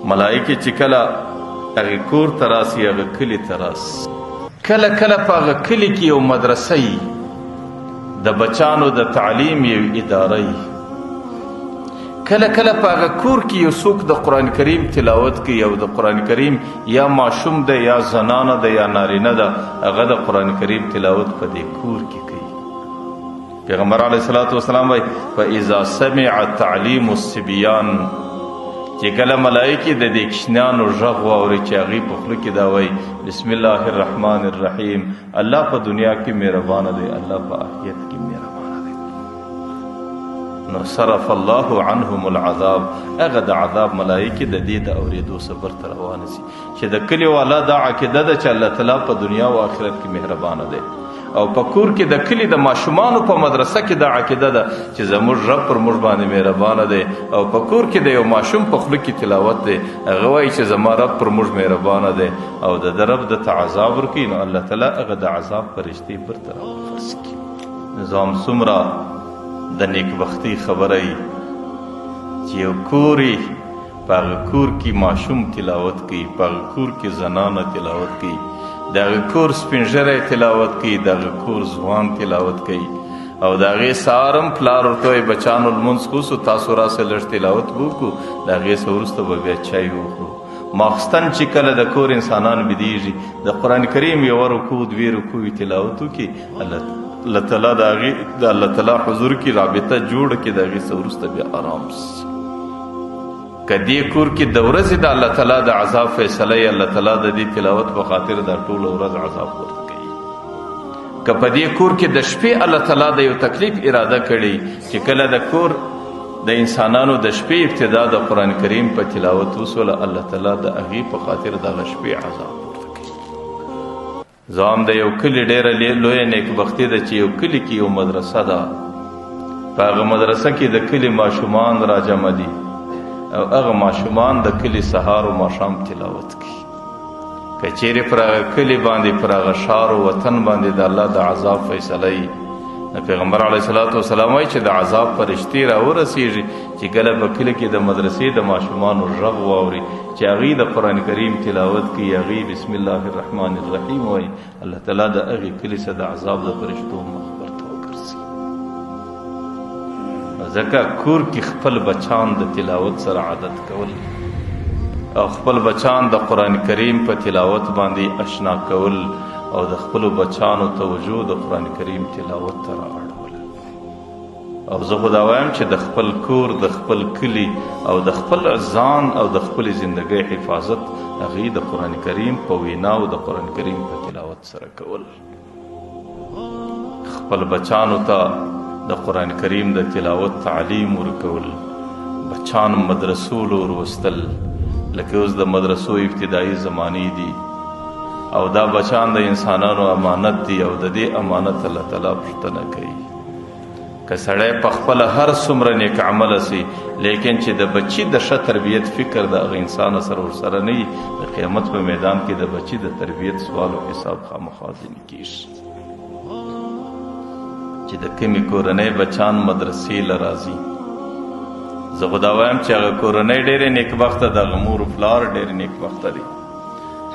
ملایکې چې کله هغې کور ته راسي، هغه کلي ته راسي، کله کله په هغه کلي کې یو مدرسه وي، د بچانو د تعلیم یو اداره وي، کله کله په هغه کور کې یو څوک د قرآن کریم تلاوت کوي، او د قرآن کریم یا ماشوم ده یا زنانه ده یا نارینه ده، هغه د قرآن کریم تلاوت په دې کور کې کوي. پیغمبر علیه الصلاة والسلام وایي فاذا سمع تعلیم الصبیان، چې کله ملایکې د دې کوچنیانو غږ واوري چې هغې په خوله کې دا وایي بسم الله الرحمن الرحیم، الله په دنیا کې مهربانه دی، الله په آخرت کې مهربانه دی، نو صرف الله عنهم العذاب، هغه د عذاب ملایکې د دې د اورېدو صبر ته روانه سي چې د کلي والا دا عقیده ده چې الله تعالی په دنیا او آخرت کې مهربانه دی، او په کور کې د کلي د ماشومانو په مدرسه کې دا عقیده ده چې زموږ رب پر موږ باندې مهربانه دی، او په کور کې د یو ماشوم په خوله کې تلاوت دی، هغه وایي چې زما رب پر موږ مهربانه دی، او د ده رب د ته عذاب ورکوي، نو الله تعالی هغه د عذاب فرشتې برته راوفرس کړي. نظام څومره د نیکبختۍ خبره وي چې یو کور یې په هغه کور کې ماشوم تلاوت کوي، په هغه کور کې زنانه تلاوت کوي، د هغه کور سپین ږیری تلاوت کوي، د هغه کور ځوان تلاوت کوي، او د هغې سهار هم پلار ورته وایي بچانو لمونځ کوسو، تاسو راسه لږ تلاوت وکړو، د هغې څه وروسته به بیا چای وخورو. ماخستن چې کله د کور انسانان بدیږي د قرآن کریم یو رکوع دوی رکوع تلاوت وکړي الله تعالی د الله تعالی حضور کې رابطه جوړ کړي د هغې څه وروسته بیا آرام شي. که دې کور کې د ورځې د الله تعالی د عذاب فیصله یې الله تعالی د دې تلاوت په خاطر دا ټوله ورځ عذاب ورته کوي. که په دې کور کې د شپې الله تعالی د یو تکلیف اراده کړي چې کله د کور د انسانانو د شپې ابتدا د قرآن کریم په تلاوت وسوله الله تعالی د هغې په خاطر دغه شپې عذاب ورته کوي. زه هم د یو کلي ډېره لویه نیکبختي ده چې یو کلي کې یو مدرسه ده. په هغه مدرسه کې د کلي ماشومان راجمع دي او هغه ماشومان د کلي سهار و ماښام تلاوت کوي. که چیرې پر هغه کلي باندې پر هغه ښار و وطن باندې د الله د عذاب فیصله وي، پیغمبر علیه الصلاۃ والسلام وایي چې د عذاب فرشتې راورسېږي چې کله په کلي کې د مدرسې د ماشومانو غږ واوري چې هغوی د قرآن کریم تلاوت کوي، هغوی بسم الله الرحمن الرحیم وایي، الله تعالی د هغې کلي څخه د عذاب د فرشتو مخبر ته وګرځي. ځکه کور کې خپل بچان د تلاوت سره عادت کول او خپل بچان د قرآن کریم په تلاوت باندې اشنا کول او د خپلو بچانو توجه د قرآن کریم تلاوت ته رااړول. او زه خو دا وایم چې د خپل کور د خپل کلي او د خپل ځان او د خپلې زندګۍ حفاظت هغې د قرآن کریم په وینا او د قرآن کریم په تلاوت سره کول. خپل بچانو ته د قرآن کریم د تلاوت تعلیم ورکول، بچان مدرسو لوروستل، لکه اوس د مدرسو ابتدایي زمانې دي او دا بچان د انسانانو امانت دي او د دې امانت الله تعالی پوښتنه کوي. که سړی په خپله هر څومره نیک عمله سي لیکن چې د بچي د ښه تربیت فکر د هغه انسان سره ورسره نه وي، د قیامت په میدان کې د بچي د تربیت سوال او حساب خامخا ځینې کېږي. چې د کومې کورنۍ بچان مدرسې له راځي، زه خو دا وایم چې هغه کورنۍ ډېرې نیکبخته ده، هغه مور و پلار ډېرې نیکبخته دي.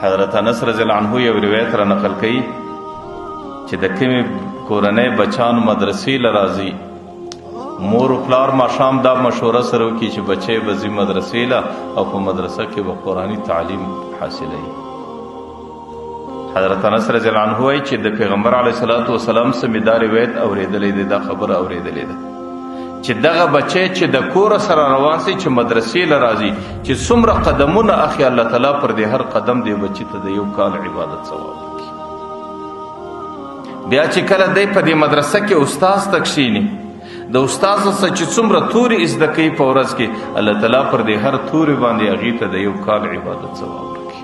حضرت انس رضی الله عنه یو روایت را نقل کوي چې د کومې کورنۍ بچان مدرسې له راځي، مور و پلار ماښام دا مشوره سره وکړي چې بچی به ځي مدرسې له او په مدرسه کې به قرآني تعلیم حاصلوي. حضرت انس رضی الله عنه وایي چې د پیغمبر علیه الصلاۃ والسلام څخه مې دا روایت اورېدلی دی، دا خبره اورېدلې ده چې دغه بچی چې د کور سره روان سي چې مدرسې له راځي، چې څومره قدمونه اخی الله تعالی پر دې هر قدم دی بچی ته د یو کال عبادت ثواب ورکړي. بیا چې کله دی په دې مدرسه کې استاز ته کښېني، د استاز څخه چې څومره تورې زده کوي په ورځ کې، الله تعالی پر دې هر تورې باندې هغې ته د یو کال عبادت ثواب ورکړي.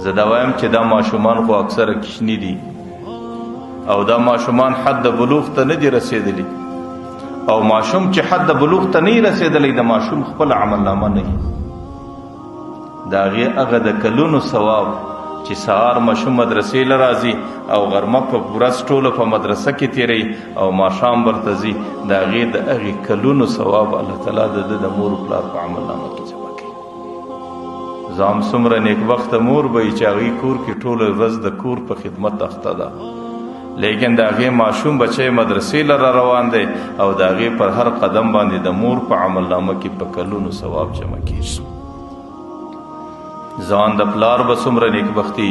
زه دا وایم چې دا ماشومان خو اکثره کشني دي او دا ماشومان حد بلوغ ته نه دي رسېدلي، او ماشوم چې حد بلوغ ته نه رسېدلی د ماشوم خپل عملنامه نه وي، د هغې هغه د کلونو ثواب چې سهار ماشوم مدرسې له راځي او غرمه په ورځ ټوله په مدرسه کې تېروي او ماښام ورته ځي، د هغې د هغې کلونو ثواب الله تعالی د ده د مور و پلار په عملنامه کې جمع کوي. زه هم څومره نیکبخته مور به وي چې هغې کور کې ټوله ورځ د کور په خدمت اخته ده، لیکن د هغې ماشوم بچی مدرسې له را روان دی او د هغې پر هر قدم باندې د مور په عملنامه کې په کلونو ثواب جمع کېږي. ځان د پلار به څومره نیکبختي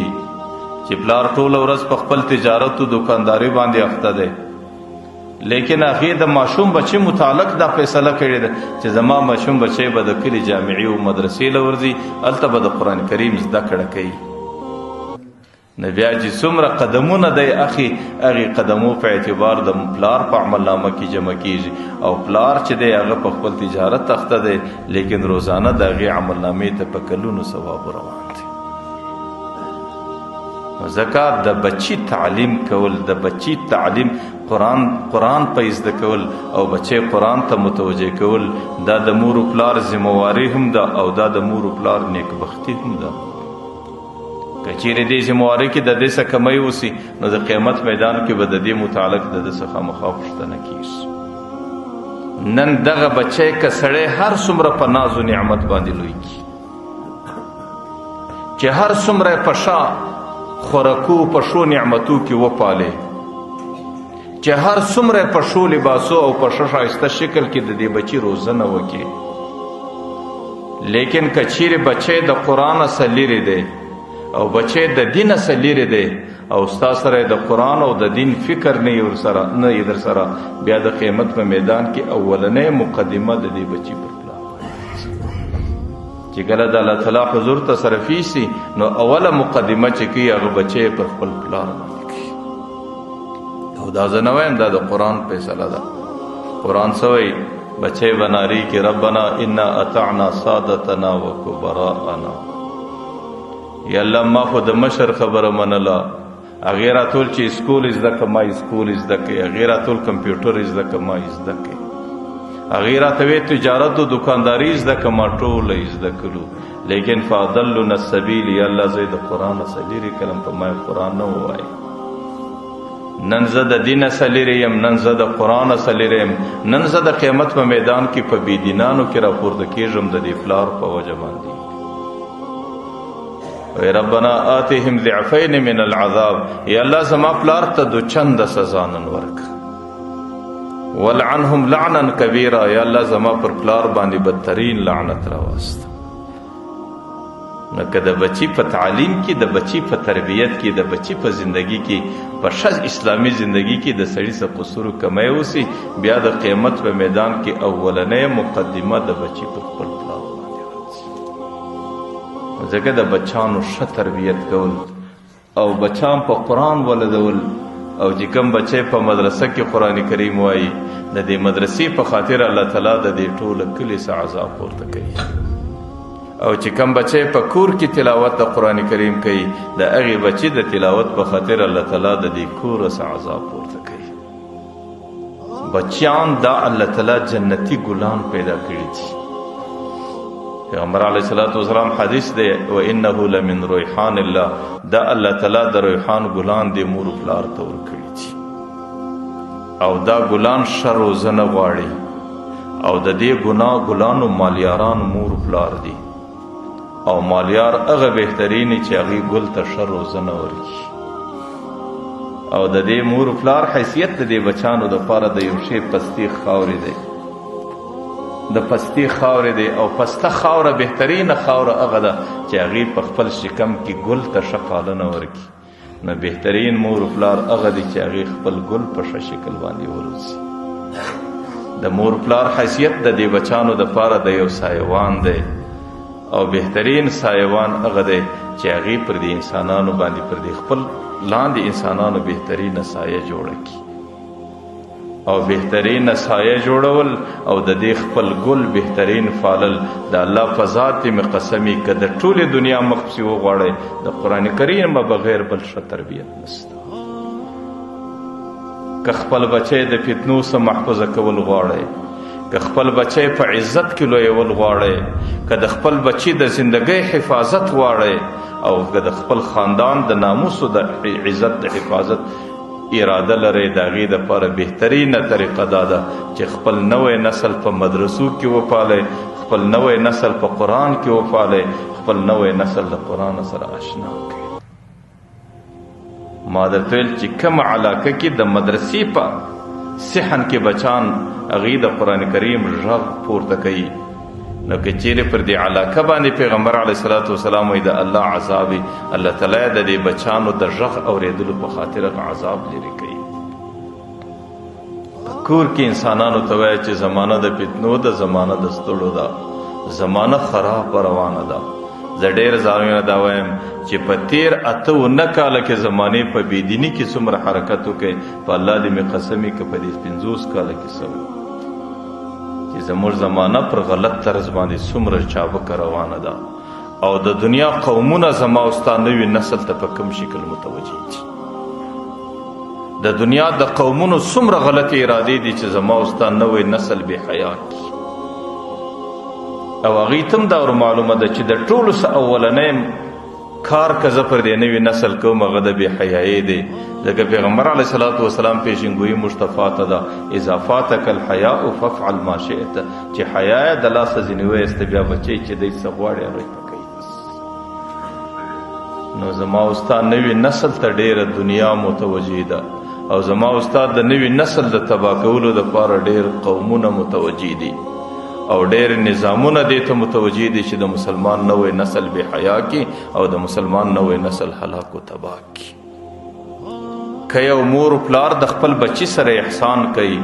چې پلار ټوله ورځ په خپل تجارت و دکانداري باندې اخته دی، لیکن هغې د ماشوم بچی متعلق دا فیصله کړې ده چې زما ماشوم بچی به د کلي جامعې و مدرسې له ورځي، هلته به د قرآن کریم زده کړه کوي. نو بیا چې څومره قدمونه دی اخی هغې قدمو په اعتبار د پلار په عملنامه کې جمع کېږي، او پلار چې دی هغه په خپل تجارت اخته دی لیکن روزانه د هغې عملنامې ته په کلونو ثواب روان دی. ځکه د بچي تعلیم کول، د بچي تعلیم قرآن په زده کول او بچی قرآن ته متوجه کول، دا د مور و پلار ذمواري هم ده او دا د مور و پلار نیکبختي هم ده. که چیرې دې ذمواري کې د دې څه کمی وسي نو د قیامت میدان کې به د دې متعلق د ده څخه خامخا پوښتنه کېږي. نن دغه بچی که سړی هر څومره په ناز و نعمت باندې لوی کړي، چې هر څومره په ښه خوراکو په ښو نعمتو کې وپالې، چې هر څومره په ښو لباسو او په ښه ښایسته شکل کې د دې بچي روزنه وکړي، لیکن کچیر بچه د قرآن سلیری دی او بچه د دین سلیری دی او ستا سره د قرآن او د دین فکر نه ور سره نه در سره بیا د قیامت په میدان کې اولنې مقدمه د دې بچی پر پلار چې کله د الله تعالی حضور ته صرفي سي نو اوله مقدمه چې کی هغه بچی پر خپل پلار باندې کی او دا زنویم دا د قرآن فیصله ده. قرآن سوی بچے بناری کہ ربنا انا اطعنا سادتنا و کبراءنا، یا اللہ ما خود مشر خبر منلا اغیرہ تول چی اسکول ازدک ما اسکول ازدکے، اغیرہ تول کمپیوٹر ازدک ما ازدکے، اغیرہ توی تجارت و دکانداری ازدک ما ٹول ازدکلو، لیکن فاضلنا السبیل یا اللہ زید قرآن سلیری کلم پا ما قرآن نو آئی نن زه د دین سلیریم، نن زه د قرآن سلیریم، نن زه د قیامت په میدان کې په بېدینانو کې راپورته کېږم د دې پلار په وجه باندې. وی ربنا آتهم ضعفین من العذاب، یا الله زما پلار ته دو چنده سزا نن ورکړه، ولعنهم لعنا کبیرا، یا الله زما پر پلار باندې بدترین لعنت راوسته. نو که د بچی په تعلیم کې، د بچی په تربیت کې، د بچی په زندگی کې، په ښه اسلامی زندگی کې د سړي څه قصور کمی اوسي، بیا د قیامت په میدان کې اولنۍ مقدمه د بچی پر خپل پلار باندې راځي. ځکه د بچانو ښه تربیت کول او بچان په قرآن ولدول، او چې کوم بچی په مدرسه کې قرآن کریم وایي، د دې مدرسې په خاطر الله تعالی د دې ټوله کلي څه عذاب پورته کوي. او چې کم بچه په کور کې تلاوت د قرآن کریم کوي، د هغې بچی د تلاوت په خاطر الله تعالی د دې کور څه عذاب پورته کوي. بچیان دا الله تعالی جنتی ګلان پیدا کړي دي. پیغمبر علیه الصلاۃ والسلام حدیث دی وانه لمن ریحان الله، دا الله تعالی د ریحان ګلان دی مور پلار ته ورکړي دي، او دا ګلان ښه روزنه غواړي، او د دې ګلانو مالیاران مور پلار دي، او مالیار هغه بهترینی چې هغې ګل ته ښه روزنه ورکړي. او د دې مور پلار حیثیت د دې بچانو دپاره د یو شی پستې خاورې دی، د پستې خاورې دی، او پسته خاوره بهترینه خاوره هغه ده چې هغې په خپل شکم کې ګل ته ښه پالنه ورکړي. نو بهترین مور پلار هغه دی چې هغې خپل ګل په ښه شکل باندې وروزي. د مور پلار حیثیت د دې بچانو دپاره د یو سایوان دی، او بهترین سایوان هغه دی چې هغې پر دې انسانانو باندې، پر دې خپل لاندې انسانانو بهترینه سایه جوړه کړي، او بهترینه سایه جوړول او د دې خپل ګل بهترین فالل د الله په ذات مې قسمي که د ټولې دنیا مخ پسې وغواړئ د قرآن کریم بغیر بل ښه تربیت نشته. که خپل بچی د فتنو څخه محفوظه کول غواړئ، که خپل بچی په عزت کې لویول غواړئ، که د خپل بچی د زندګۍ حفاظت غواړئ، او که د خپل خاندان د ناموسو د عزت د حفاظت اراده لرئ، د هغې دپاره بهترینه طریقه دا ده چې خپل نوی نسل په مدرسو کې وپالئ، خپل نوی نسل په قرآن کې وپالئ، خپل نوی نسل د قرآن سره اشنا کړئ. ما درته ویل چې کومه علاقه کې د مدرسې په صحن کې بچان هغې د قرآن کریم غږ پورته کوي، نو که چیرې پر دې علاقه باندې پیغمبر علیه الصلاۃ والسلام وایي د الله عذاب الله تعالی د دې بچانو د غږ اورېدلو په خاطر عذاب لرې کوي. په کور کې انسانانو ته وایي چې زمانه د فتنو ده، زمانه د ستړو ده، زمانه خراب روانه ده. زه ډېر ځایونه دا وایم چې په تېر 8 کاله کې زمانې په بېدیني کې څومره حرکت وکړي، په الله دې مې قسم وي که په دې 50 کاله کې څه چې زموږ زمانه پر غلط طرز باندې څومره چابکه روانه ده، او د دنیا قومونه زما او ستا نوي نسل ته په کوم شکل متوجه دي. د دنیا د قومونو څومره غلطې ارادې دي چې زما او ستا نوی نسل بې حیا کړي، او هغې ته هم دا ور معلومه ده چې د ټولو څه اولنی کار که زه پر دې نوي نسل کوم هغه د بې حیایي دی. ځکه پیغمبر علیه الصلاۃ والسلام پیشنګویي موږ ته فاته ده اذا فاتک الحیاء فافعل ما شئت، چې حیا یې د لاسه ځینې ویسته بیا بچی چې دی څه غواړي هغه ته کوي. نو زما او ستا نوي نسل ته ډېره دنیا متوجه ده، او زما او ستا د نوي نسل د تباه کولو دپاره ډېر قومونه متوجه دي، او ډېر نظامونه دې ته متوجه دي چې د مسلمان نوی نسل بې حیا کی او د مسلمان نوی نسل هلاک و تباه کی. که یو مور و پلار د خپل بچی سره احسان کوي،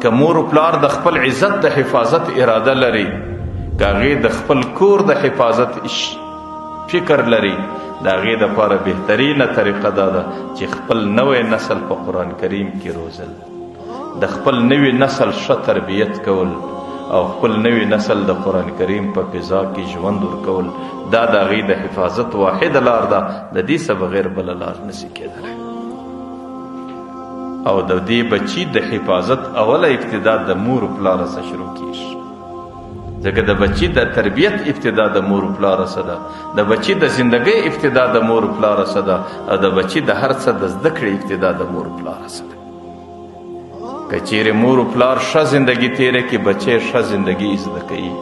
که مور و پلار د خپل عزت د حفاظت اراده لري، که هغې د خپل کور د حفاظت فکر لري، د هغې دپاره بهترینه طریقه دا ده چې خپل نوی نسل په قرآن کریم کې روزل، د خپل نوي نسل ښه تربیت کول او خپل نوي نسل د قرآن کریم په فضا کې ژوند ورکول. دا د هغې د حفاظت واحده لار ده، د دې څه بغیر بله لار نشي کېدلی. او د دې بچی د حفاظت اوله ابتدا د مور و پلار څخه شروع کیږي، ځکه د بچی د تربیت ابتدا د مور و پلار څخه ده، د بچی د زندګۍ ابتدا د مور و پلار څخه ده، او د بچی د هر څه د زده کړې ابتدا د مور و پلار څخه ده. که چیرې مور و پلار ښه زندګي تیره کړي، بچی ښه زندګي زده کوي.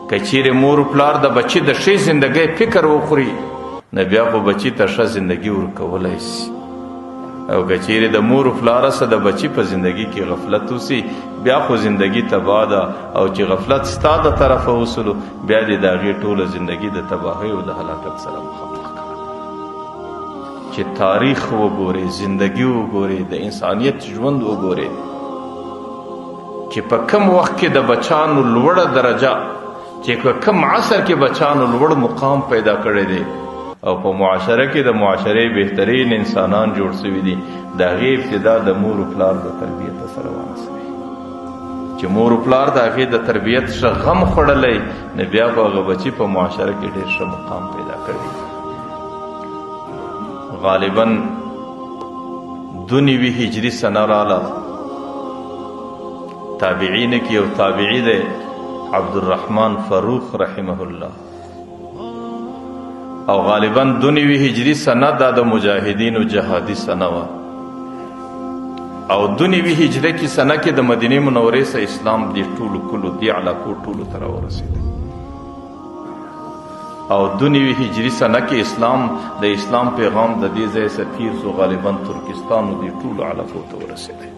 که چیرې مور و پلار د بچی د ښې زندګۍ فکر وخوري، نو بیا خو بچی ته ښه زندګي ورکولی شي. او که چیرې د مور و پلار څخه د بچی په زندگی کې غفلت وسی، بیا خو زندگی تباه ده. او چې غفلت ستا د طرفه وسلو، بیا دې د هغې ټوله زندگی د تباهۍ او د هلاکت سره مخامخ کړه. چې تاریخ وګورئ، زندگی وګورئ، د انسانیت ژوند وګورئ، چې په کم وخت کې د بچانو لوړه درجه، چې په کم عصر کې بچانو لوړ مقام پیدا کړی دی، او په معاشره کې د معاشرې بهترین انسانان جوړ شوي دي، د هغې ابتدا د مور و پلار د تربیت سره روانه شوې. چې مور و پلار د هغې د تربیت ښه غم خوړلی، نو بیا خو هغه بچي په معاشره کې ډېر ښه مقام پیدا کړی. غالبا 92 هجري سنه راله، تابعین کې یو تابعی دی عبدالرحمن فروخ رحمه الله، او غالبا 92 هجری سنه دا د مجاهدینو جهادي سنه وه، او 92 هجری کې سنه کې د مدینې منورې سره اسلام دې ټولو کلو دې علاقو ټولو ته راورسېده. او 92 هجری سنه کې اسلام د اسلام پیغام د دې ځای سفیر سو غالبا ترکستان او دې ټولو علاقو ته ورسېده.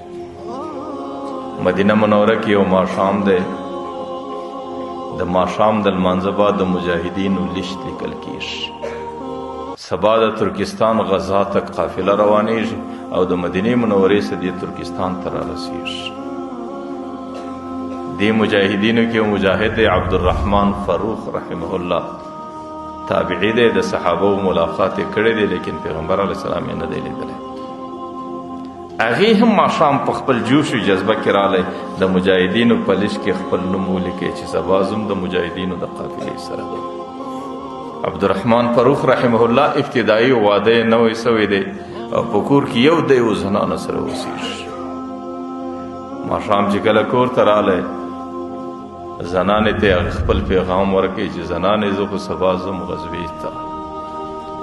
مدینه منوره کې یو ماښام دی، د ماښام د لمانځه بعد د مجاهدینو لیست لیکل کیږي. سبا د ترکستان غزا ته قافله روانیږي او د مدینې منورې څخه دې ترکستان ته رارسیږي. دې مجاهدینو کې مجاهد عبدالرحمن فروخ رحمه الله تابعی دی، د صحابه ملاقات یې کړی دی، لیکن پیغمبر علیه السلام یې نه دی لیدلی. هغې هم ماښام په خپل جوش و جذبه کې رالی، د مجاهدینو په لیست کې خپل نوم ولیکئ چې سبا زم د مجاهدینو د قافلې سره دی. عبدالرحمن فروخ رحمه الله ابتدایي واده یې نوی سوی دی، او په کور کې یو دی او زنانو سره اوسېږي. ماښام چې کله کور ته رالی، زنانې ته یې خپل پیغام ورکړي چې زنانې زه خو سبا ځم غزوې ته،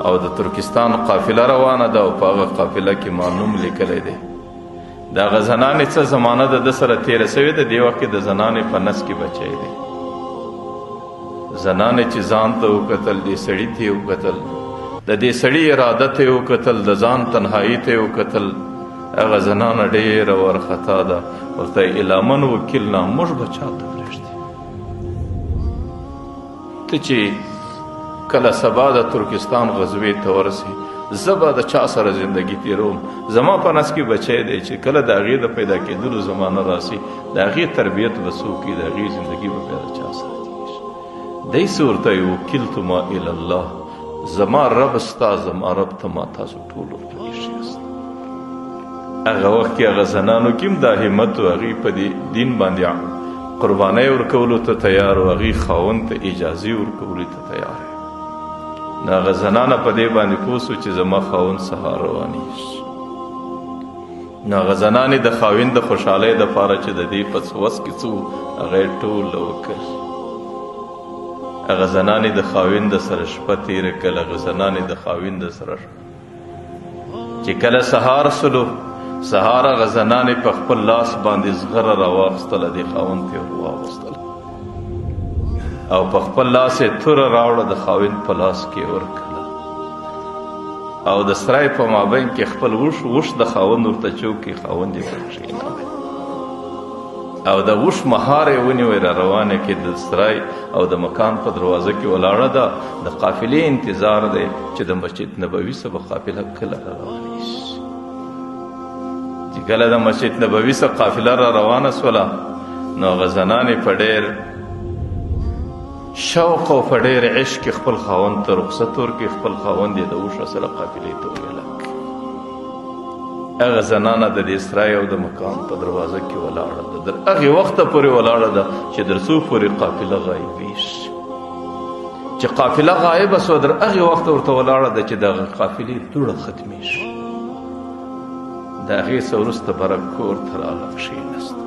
او د ترکستان قافله روانه ده، او په هغه قافله کې ما نوم لیکلی دی. د هغه زنانې څه زمانه د ده سره تېره سوې ده، دې وخت کې د زنانې په نس کې بچی دی. زنانې چې ځان ته وکتل، دې سړي ته یې وکتل، د دې سړي اراده ته یې وکتل، د ځان تنهایي ته یې وکتل. هغه زنانه ډېره وارخطا ده، ورته الی من وکلنا، موږ به چا ته پرېږدي؟ ته چې کله سبا د ترکستان غزوې ته ورسې، زه به د چا سره زندگی تیروم؟ زما په نس کې بچی دی چې کله د هغې د پیدا کېدلو زمانه راسي، د هغې تربیت به څوک کړي، د هغې زندگی به بیا د چا سره تېرېږي. دی څه ورته وایي وکلتما الی الله، زما رب ستا، زما رب ته، ما تاسو ټول ورته ایښي یاست. هغه وخت کې هغه زنانو کې هم دا همت و، هغې په دې دین باندې قربانۍ ورکولو ته تیار و، هغې خاوند ته اجازې ورکولو ته تیار. نو هغه زنانه په دې باندې پوه سو چې زما خاوند سهار روانېږي. نو هغه زنانې د خاوند د خوشحالۍ دپاره چې د دې په وس کې څه هغه یې ټوله وکړ. هغه زنانې د خاوند سره شپه تېره کړل، هغه زنانې د خاوند سره چې کله سهار سلو، سهار هغه زنانې په خپل لاس باندې زغره راواخیستله، دې خاوند ته یې ورواغوستله، او په خپل لاس یې توره راوړه، د خاوند په لاس کې یې ورکړله، او د سرای په مابین کې خپل وش د خاوند ورته چوکې، خاوند یې پر کښېناوی. او د اوښ مهارې ونیوی را روانه کې د سرای او د مکان په دروازه کې ولاړه ده د قافلې انتظار دی چې د مسجد نبوي څخه به قافله کله را روانه شي. چې کله د مسجد نبوي څخه قافله را روانه سوله نو هغه زنانې په ډېر شوق او په ډېر عشق خپل خاوند ته رخصت ورکړي. خپل خاوند یې د اوښ سره قافلې ته وویله. هغه زنانه د دې سرای او د مکان په دروازه کې ولاړه ده، تر هغې وخته پورې ولاړه ده چې تر څو پورې قافله غایبې شي. چې قافله غایبه سوه تر هغې وخته ورته ولاړه ده چې د هغې قافلې دوړه ختمې شي. د هغې څه وروسته بره کور ته راغله کښېنسته.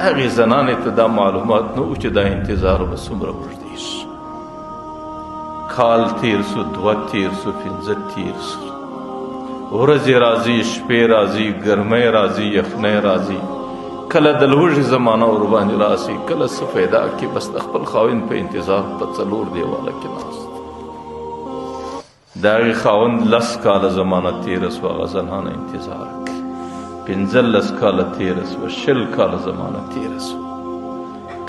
هغې زنانې ته دا معلومات نه و چې دا انتظار به څومره اوږدې شي. کال تیر سو، 2 تیر سو، 5 تیر سو، ورځې راځي، شپې راځي، ګرمۍ راځي، یخنۍ راځي، کله د لوږې زمانه ورباندې راسي، کله څه پیدا کړي، بس د خپل خاوند په انتظار په 4 دیواله کې ناست. د هغې خاوند 10 کاله زمانه تېره سوه، هغه زنانه انتظار کوي. 15 کاله تېره سوه، 20 کاله زمانه تېره سوه.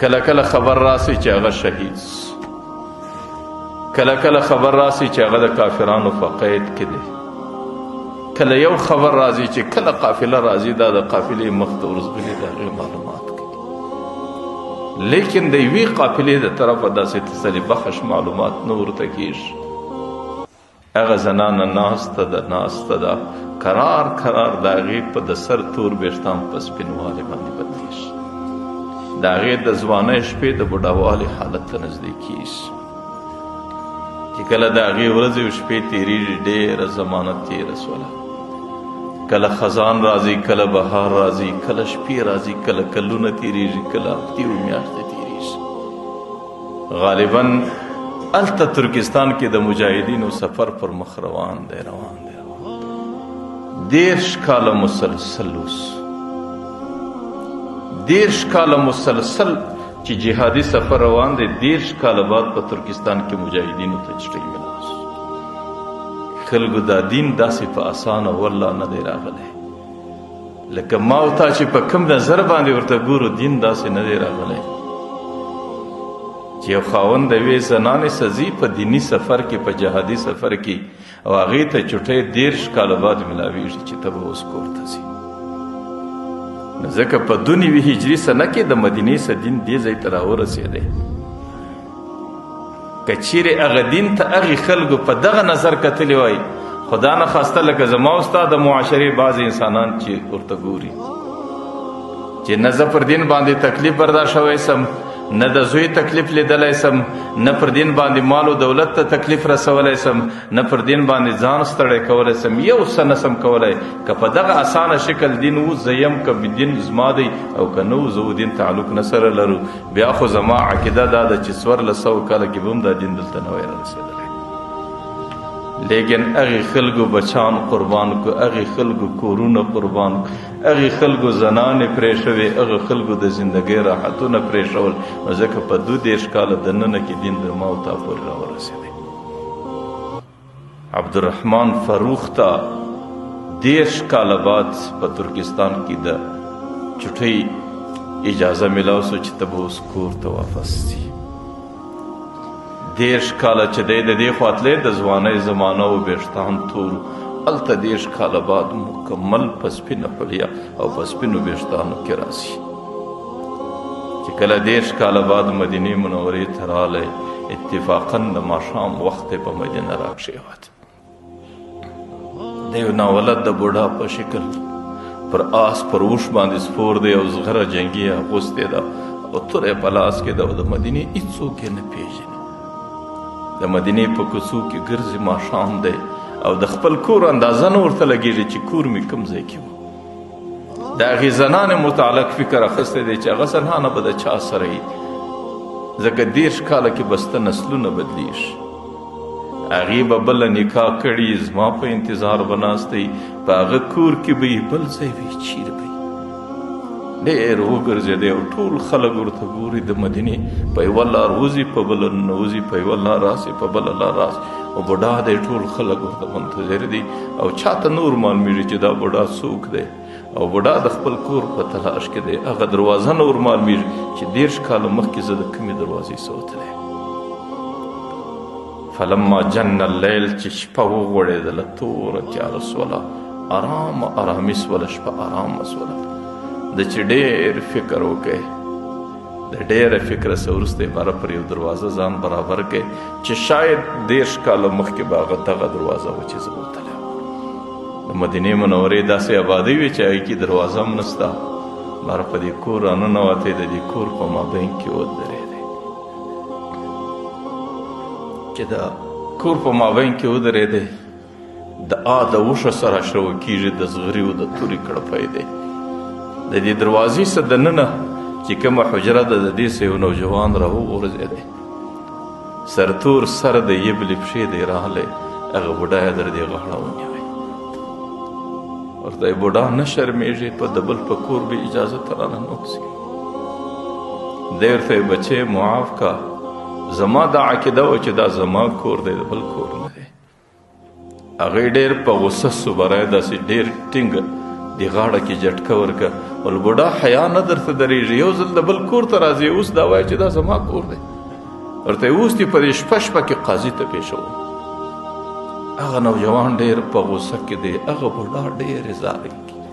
کله کله خبر راسي چې هغه شهید سو، کله کله خبر راسي چې هغه د کافرانو په قید کې دی، کله یو خبر راځي چې کله قافله راځي دا د قافلې مخ ته ورغلي د هغې معلومات کوي. لیکن د یوې قافلې د طرفه داسې تسلي بخش معلومات نه ورته کېږي. هغه زنانه ناسته ده ناسته ده، قرار قرار د هغې په د سر تور ویښتان په سپینوالي باندې بدلېږي. د هغې د ځوانۍ شپې د بوډاوالي حالت ته نږدې کېږي. چې کله د هغې ورځې او شپې تېرېږي ډېره زمانه تېره سوله. کله خزان راځي، کله بهار راځي، کله شپې راځي، کله کلونه تېرېږي، کله هفتې او میاشتې تېرېږي. غالبا هلته ترکستان کې د مجاهدینو سفر پر مخ روان دی. 10 کاله مسلسل اوس 10 کاله مسلسل چې جهادي سفر روان دی. 10 کاله بعد په ترکستان کې مجاهدینو ته چټۍ ملاو شو. خلکو دا دین داسې په اسانه والله نه دی راغلی لکه ما او تا چې په کوم نظر باندې ورته ګورو، دین داسې نه دی راغلی چې یو خاوند د یوې زنانې سزي په دیني سفر کې، په جهادي سفر کې، او هغې ته چټۍ 10 کاله بعد ملاویږي چې ته به اوس کور ته ځي. ځکه په 2 هجري سنه کې د مدینې څخه دین دې ځای ته راورسېدی. که چیرې هغه دین ته هغې خلکو په دغه نظر کتلی وای، خدا نه خواسته لکه زما او ستا د معاشرې بعض انسانان چې ورته ګوري چې نه زه پر دین باندې تکلیف برداشت شوی سم، نه د زوی تکلیف لیدلی سم، نه پر دین باندې مال او دولت ته تکلیف رسولی سم، نه پر دین باندې ځان ستړی کولی سم، یو څه نه سم کولی. که په دغه اسانه شکل دین و زه یم، که دین زما دی، او که نه و زه و دین تعلق نه سره لرو، بیا خو زما عقیده دا ده چې 1400 کاله کې به هم دا دین دلته نه وی رارسېدلی. لیکن هغې خلکو بچان قربان کو، هغې خلکو کورونه قربان کو، هغې خلکو زنانې پرې شوې، هغه خلکو د زندګۍ راحتونه پرې شول. نو ځکه په 2 کاله دننه کې دین د ما او تا پورې راورسېدی. عبدالرحمن فروخ ته 10 کاله بعد په ترکستان کې د چټۍ اجازه میلاو سو چې ته به اوس کور ته واپس ځي. 10 کاله چې دی د دې خوا تلی، د ځوانۍ زمانه او ویښتان تور، هلته 10 کاله بعد مکمل په سپینه حلیه او په سپینو ویښتانو کې راځي. چې کله 10 کاله بعد مدینې منورې ته راغلی، اتفاقا د ماښام وخت په مدینه راکښېوت. د یو ناولد د بوډا په شکل پر آس پر اوښ باندې سپور دی، او زغره جنګي اغوستې ده، او توره په لاس کې ده، او د مدینې هېڅوک یې نه پېژني. د مدینې په کوڅو کې ګرځي، ماښام دی، او د خپل کور اندازه نه ورته لګېږي چې کور مې کوم ځای کې و. د هغې زنانې متعلق فکر اخیستی دی چې هغه زنانه به د چا سره وي، ځکه 10 کاله کې بسته نسلونه بدلېږي. هغې به بله نکاح کړي، زما په انتظار به ناست دی، په هغه کور کې به یې بل ځای وي، چیرې به ډېر وګرځېدی، او ټول خلک ورته ګوري. د مدینې په یوه لار وځي، په بله ننوځي، په یوه لار راسي، په بله لار راسي، او بوډا دی، ټول خلک ورته منتظر دي، او چاته نور معلومېږي چې دا بوډا څوک دی. او بوډا د خپل کور په تلاش کې دی. هغه دروازه نه ورمعلومېږي چې 30 کاله مخکې زه د کومې دروازې څه وتلی. فلما جن اللیل چې شپه وغوړېدله توره تیاره سوله، ارامي سوله، شپه ارامه سوله. د چې ډېر فکر وکړئ، د ډېره فکره څه وروسته یې باره پر یو دروازه ځان برابر کړئ چې شاید 30 کاله مخکې به هغه دغه دروازه وه چې زه وتلی وم. د مدینې منورې داسې آبادۍ وې چې هغې کې دروازه هم نسته. باره په دې کور راننوتی، د دې کور په مابین کې ودرېدی. چې د کور په مابین کې ودرېدی، د وښه سره اشرو کېږي، د زغریو د تورې کړپی دی. د دې دروازې څه دننه چې کومه حجره ده، د دې څه یو نوجوان راوغورځېدی، سرتور سر د یبلې پښې دی راغلی. هغه بوډا یې در دې غاړه ونیوی، ورته یې بوډا نه شرمېږي، په د بل په کور به اجازه ته راننوځي. دی ورته یې بچې معاف کا، زما دا عقیده وه چې دا زما کور دی، د بل کور نه دی. هغې ډېر په غوسه سو، برای داسې ډېر ټینګ د غاړه کې جټکه ورکړه. ول بوډا حیا نه درته درېږي، یو ځل د بل کور ته راځي، اوس دا وایي چې دا زما کور دی. ورته یې اوس دې په دې شپه کې قاضي ته پېښوم. هغه نوجوان ډېر په غوسه کې دی، هغه بوډا ډېر زارۍ کوي،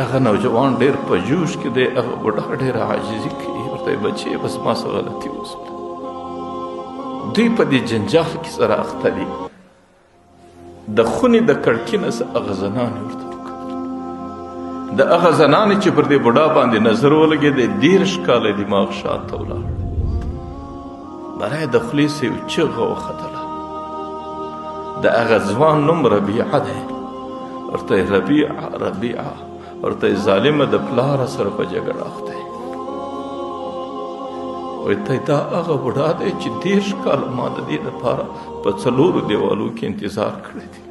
هغه نوجوان ډېر په جوش کې دی، هغه بوډا ډېره عاجزي کوي. ورته یې بچې بس ما څه غلطي وسوله. دوی په دې جنجال کې سره اخته دي. د خونې د کړکۍ نه څه هغه زنانې ورته د هغه زنانې چې پر دې بوډا باندې نظر ولګېدی، 30 کاله دماغ شاته ولاړ. برای د خولې څه یو چغه وختله. د هغه ځوان نوم ربیعه دی. ورته یې ربیعه ورته یې ظالمه د پلاره سره په جګړه اخته یې. وایي ته دا هغه بوډا دی چې 30 کاله ما د دې لپاره په 4 دیوالو کې انتظار کړی دی.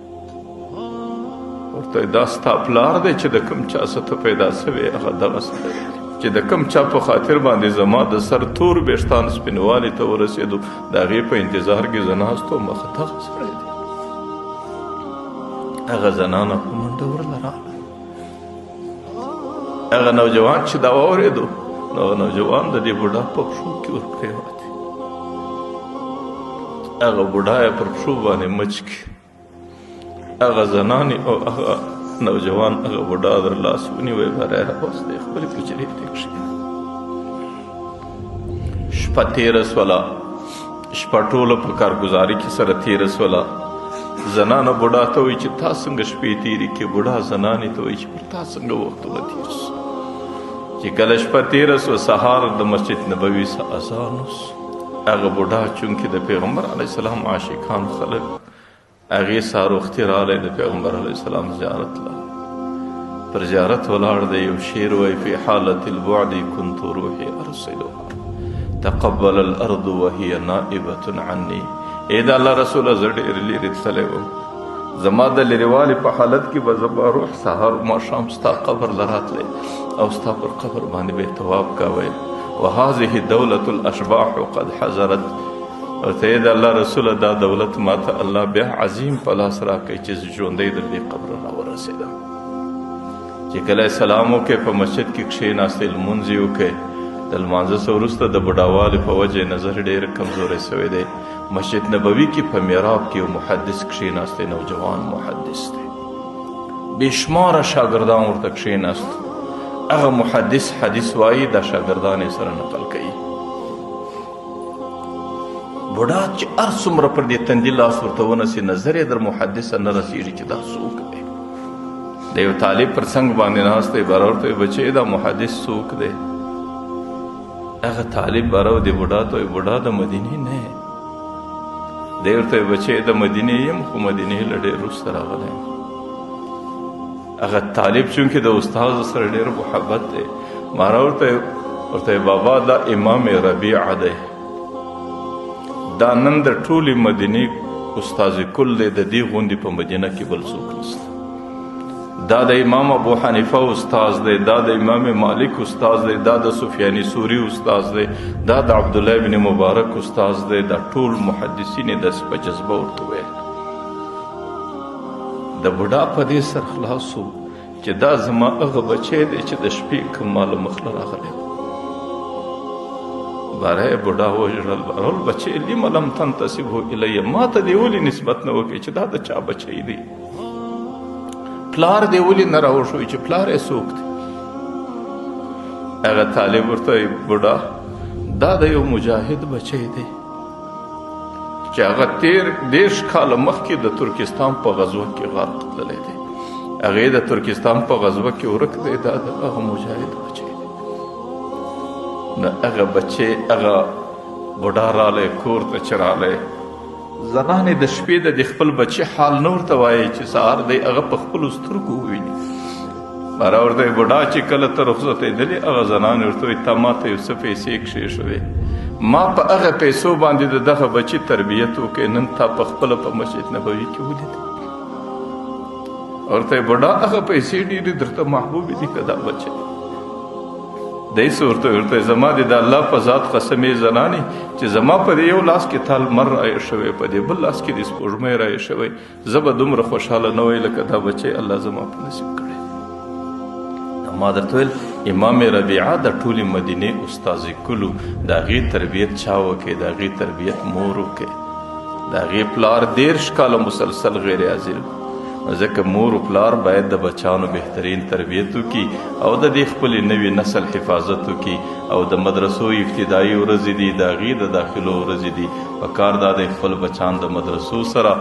ورته دا ستا پلار دی چې د کوم چا څه ته پیدا شوی، هغه دغسې دی چې د کوم چا په خاطر باندې زما د سر تور ویښتان سپینوالي ته ورسېدو، د هغې په انتظار کې زه ناست وم، هغه دغه سړی دی. هغه زنانه په منډه ورله راغله. هغه نوجوان چې دا واورېدو، نو هغه نوجوان د دې بوډا په پښو کې ورپرېوتی. هغه بوډا یې پر پښو باندې مچ کړي. هغه زنانې او هغه نوجوان هغه بوډا در لاس ونیوی، بری راوستی، خپلې حجرې ته کښېنه. شپه تېره سوله، شپه ټوله په کارګزاري کې سره تېره سوله. زنانه بوډا ته وایي چې تا څنګه شپې تېرې کړې، بوډا زنانې ته وایي چې پر تا څنګه وختونه تېر سو. چې کله شپه تېره سوه، سهار د مسجد نبوي څه اذان وسو. هغه بوډا چونکې د پیغمبر علیه السلام عاشقان خلک، هغې ساروختي راغلی د پیغمبر علیه السلام زیارت له. پر زیارت ولاړ دی. یو شعر وایي فی حالة البعد كنت روحي ارسلها تقبل الارض وهي نائبة عني. ای د الله رسوله زه ډېر لرې تللی وم، زما د لرېوالي په حالت کې به زما روح سهار ماښام ستا قبر له راتلی او ستا پر قبر باندې به یې طواف کوی. وهذه دولة الاشباح قد حضرت. ورته یې د الله رسوله دا دولت ماته الله بیا عظیم په لاس راکوي چې زه ژوندی د دې قبر راورسېدم. چې کله سلام وکړې، په مسجد کې کښېناستې، لمونځ یې وکړې. د لمانځه څه وروسته د بوډاوالي په وجه نظر ډېر کمزوری سوی دی. مسجد نبوي کې په میراب کې یو محدث کښېناستی، نوجوان محدث دی، بېشماره شاګردان ورته کښېناست. هغه محدث حدیث وایي، دا شاګردان یې سره نقل کوي. بوډا چې هر څومره پر دې تندي لاس ورته ونسي، نظر یې در محدثه نه رسېږي چې دا څوک دی. د یو طالب پر څنګ باندې ناست دی، باره ورته وایي بچې دا محدث څوک دی. هغه طالب باره د بوډا ته وایي بوډا د مدینې نه یې. دی ورته وایي بچې د مدینې یم، خو مدینې له ډېر وروسته راغلی یم. هغه طالب چونکې د استاد سره ډېر محبت دی، ماره ورته بابا دا امام ربیعه دی، دا نن د ټولې مدینې استاذ کل دی، د دې غوندې په مدینه کې بل څوک نشته. دا د امام ابو حنیفه استاذ دی، دا د امام مالک استاذ دی، دا د سفیان ثوری استاذ دی، دا د عبدالله بن مبارک استاذ دی. دا ټول محدثین یې داسې په جذبه ورته ویل. د بوډا په دې سر خلاص و چې دا زما هغه بچی دی چې د شپې کوم ماله مخله راغلی باره بوډا وژړل بهرحال بچی لم لم تنتسبه الیه ما ته دې ولې نسبت نه وکړې چې دا د چا بچی دی پلار دې ولې نه راوښوي چې پلار یې څوک دی هغه طالب ورته وایي بوډا دا د یو مجاهد بچی دی چې هغه 13 کاله مخکې د ترکستان په غزوه کې غرق تللی دی هغې د ترکستان په غزوه کې ورک دی دا د هغه مجاهد بچی دی نو هغه بچی هغه بوډا رالی کور ته چې رالی زنانې د شپې د خپل بچی حال نه ورته وایي چې سهار دی هغه په خپلو سترګو وویني باره ورته وایي بوډا چې کله ته رخصتېدلې هغه زنانې ورته وایي تا ما ته یو څه پیسې کښېښوې ما په هغه پیسو باندې د دغه بچي تربیت وکړې نن تا په خپله په مسجد نبوي کې ولید ورته وایي بوډا هغه پیسې ډېرې درته محبوبې دي که دا بچی دی څه ورته ورته زما د الله په ذات قسمې زنانې چې زما په دې یو لاس کې تا لمر رایې شوی په دې بل لاس کې د سپوږمۍ رایې شوی زه به دومره خوشحاله نه وی لکه دا بچی الله زما په نصیب کړی ما درته ویل امام ربیعه د ټولې مدینې استازي کلو د هغې تربیت چا وکړې د هغې تربیت مور وکړې د هغې پلار 13 کاله مسلسل غیر حاضر ځکه مور و پلار باید د بچانو بهترین تربیت وکړي او د دې خپلې نوي نسل حفاظت وکړي او د مدرسو ابتدایي ورځې دي د هغې د داخلو ورځې دي پکار دا د خپل بچان د مدرسو سره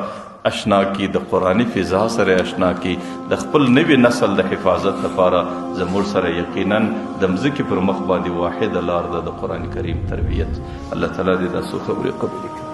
اشنا کی د قرآنی فضا سره اشنا کی د خپل نوي نسل د حفاظت لپاره زموږ سره یقینا د مځکې پر مخ باندې واحده لار ده د قرآن کریم تربیت الله تعالی دې دا څو خبرې قبول کړي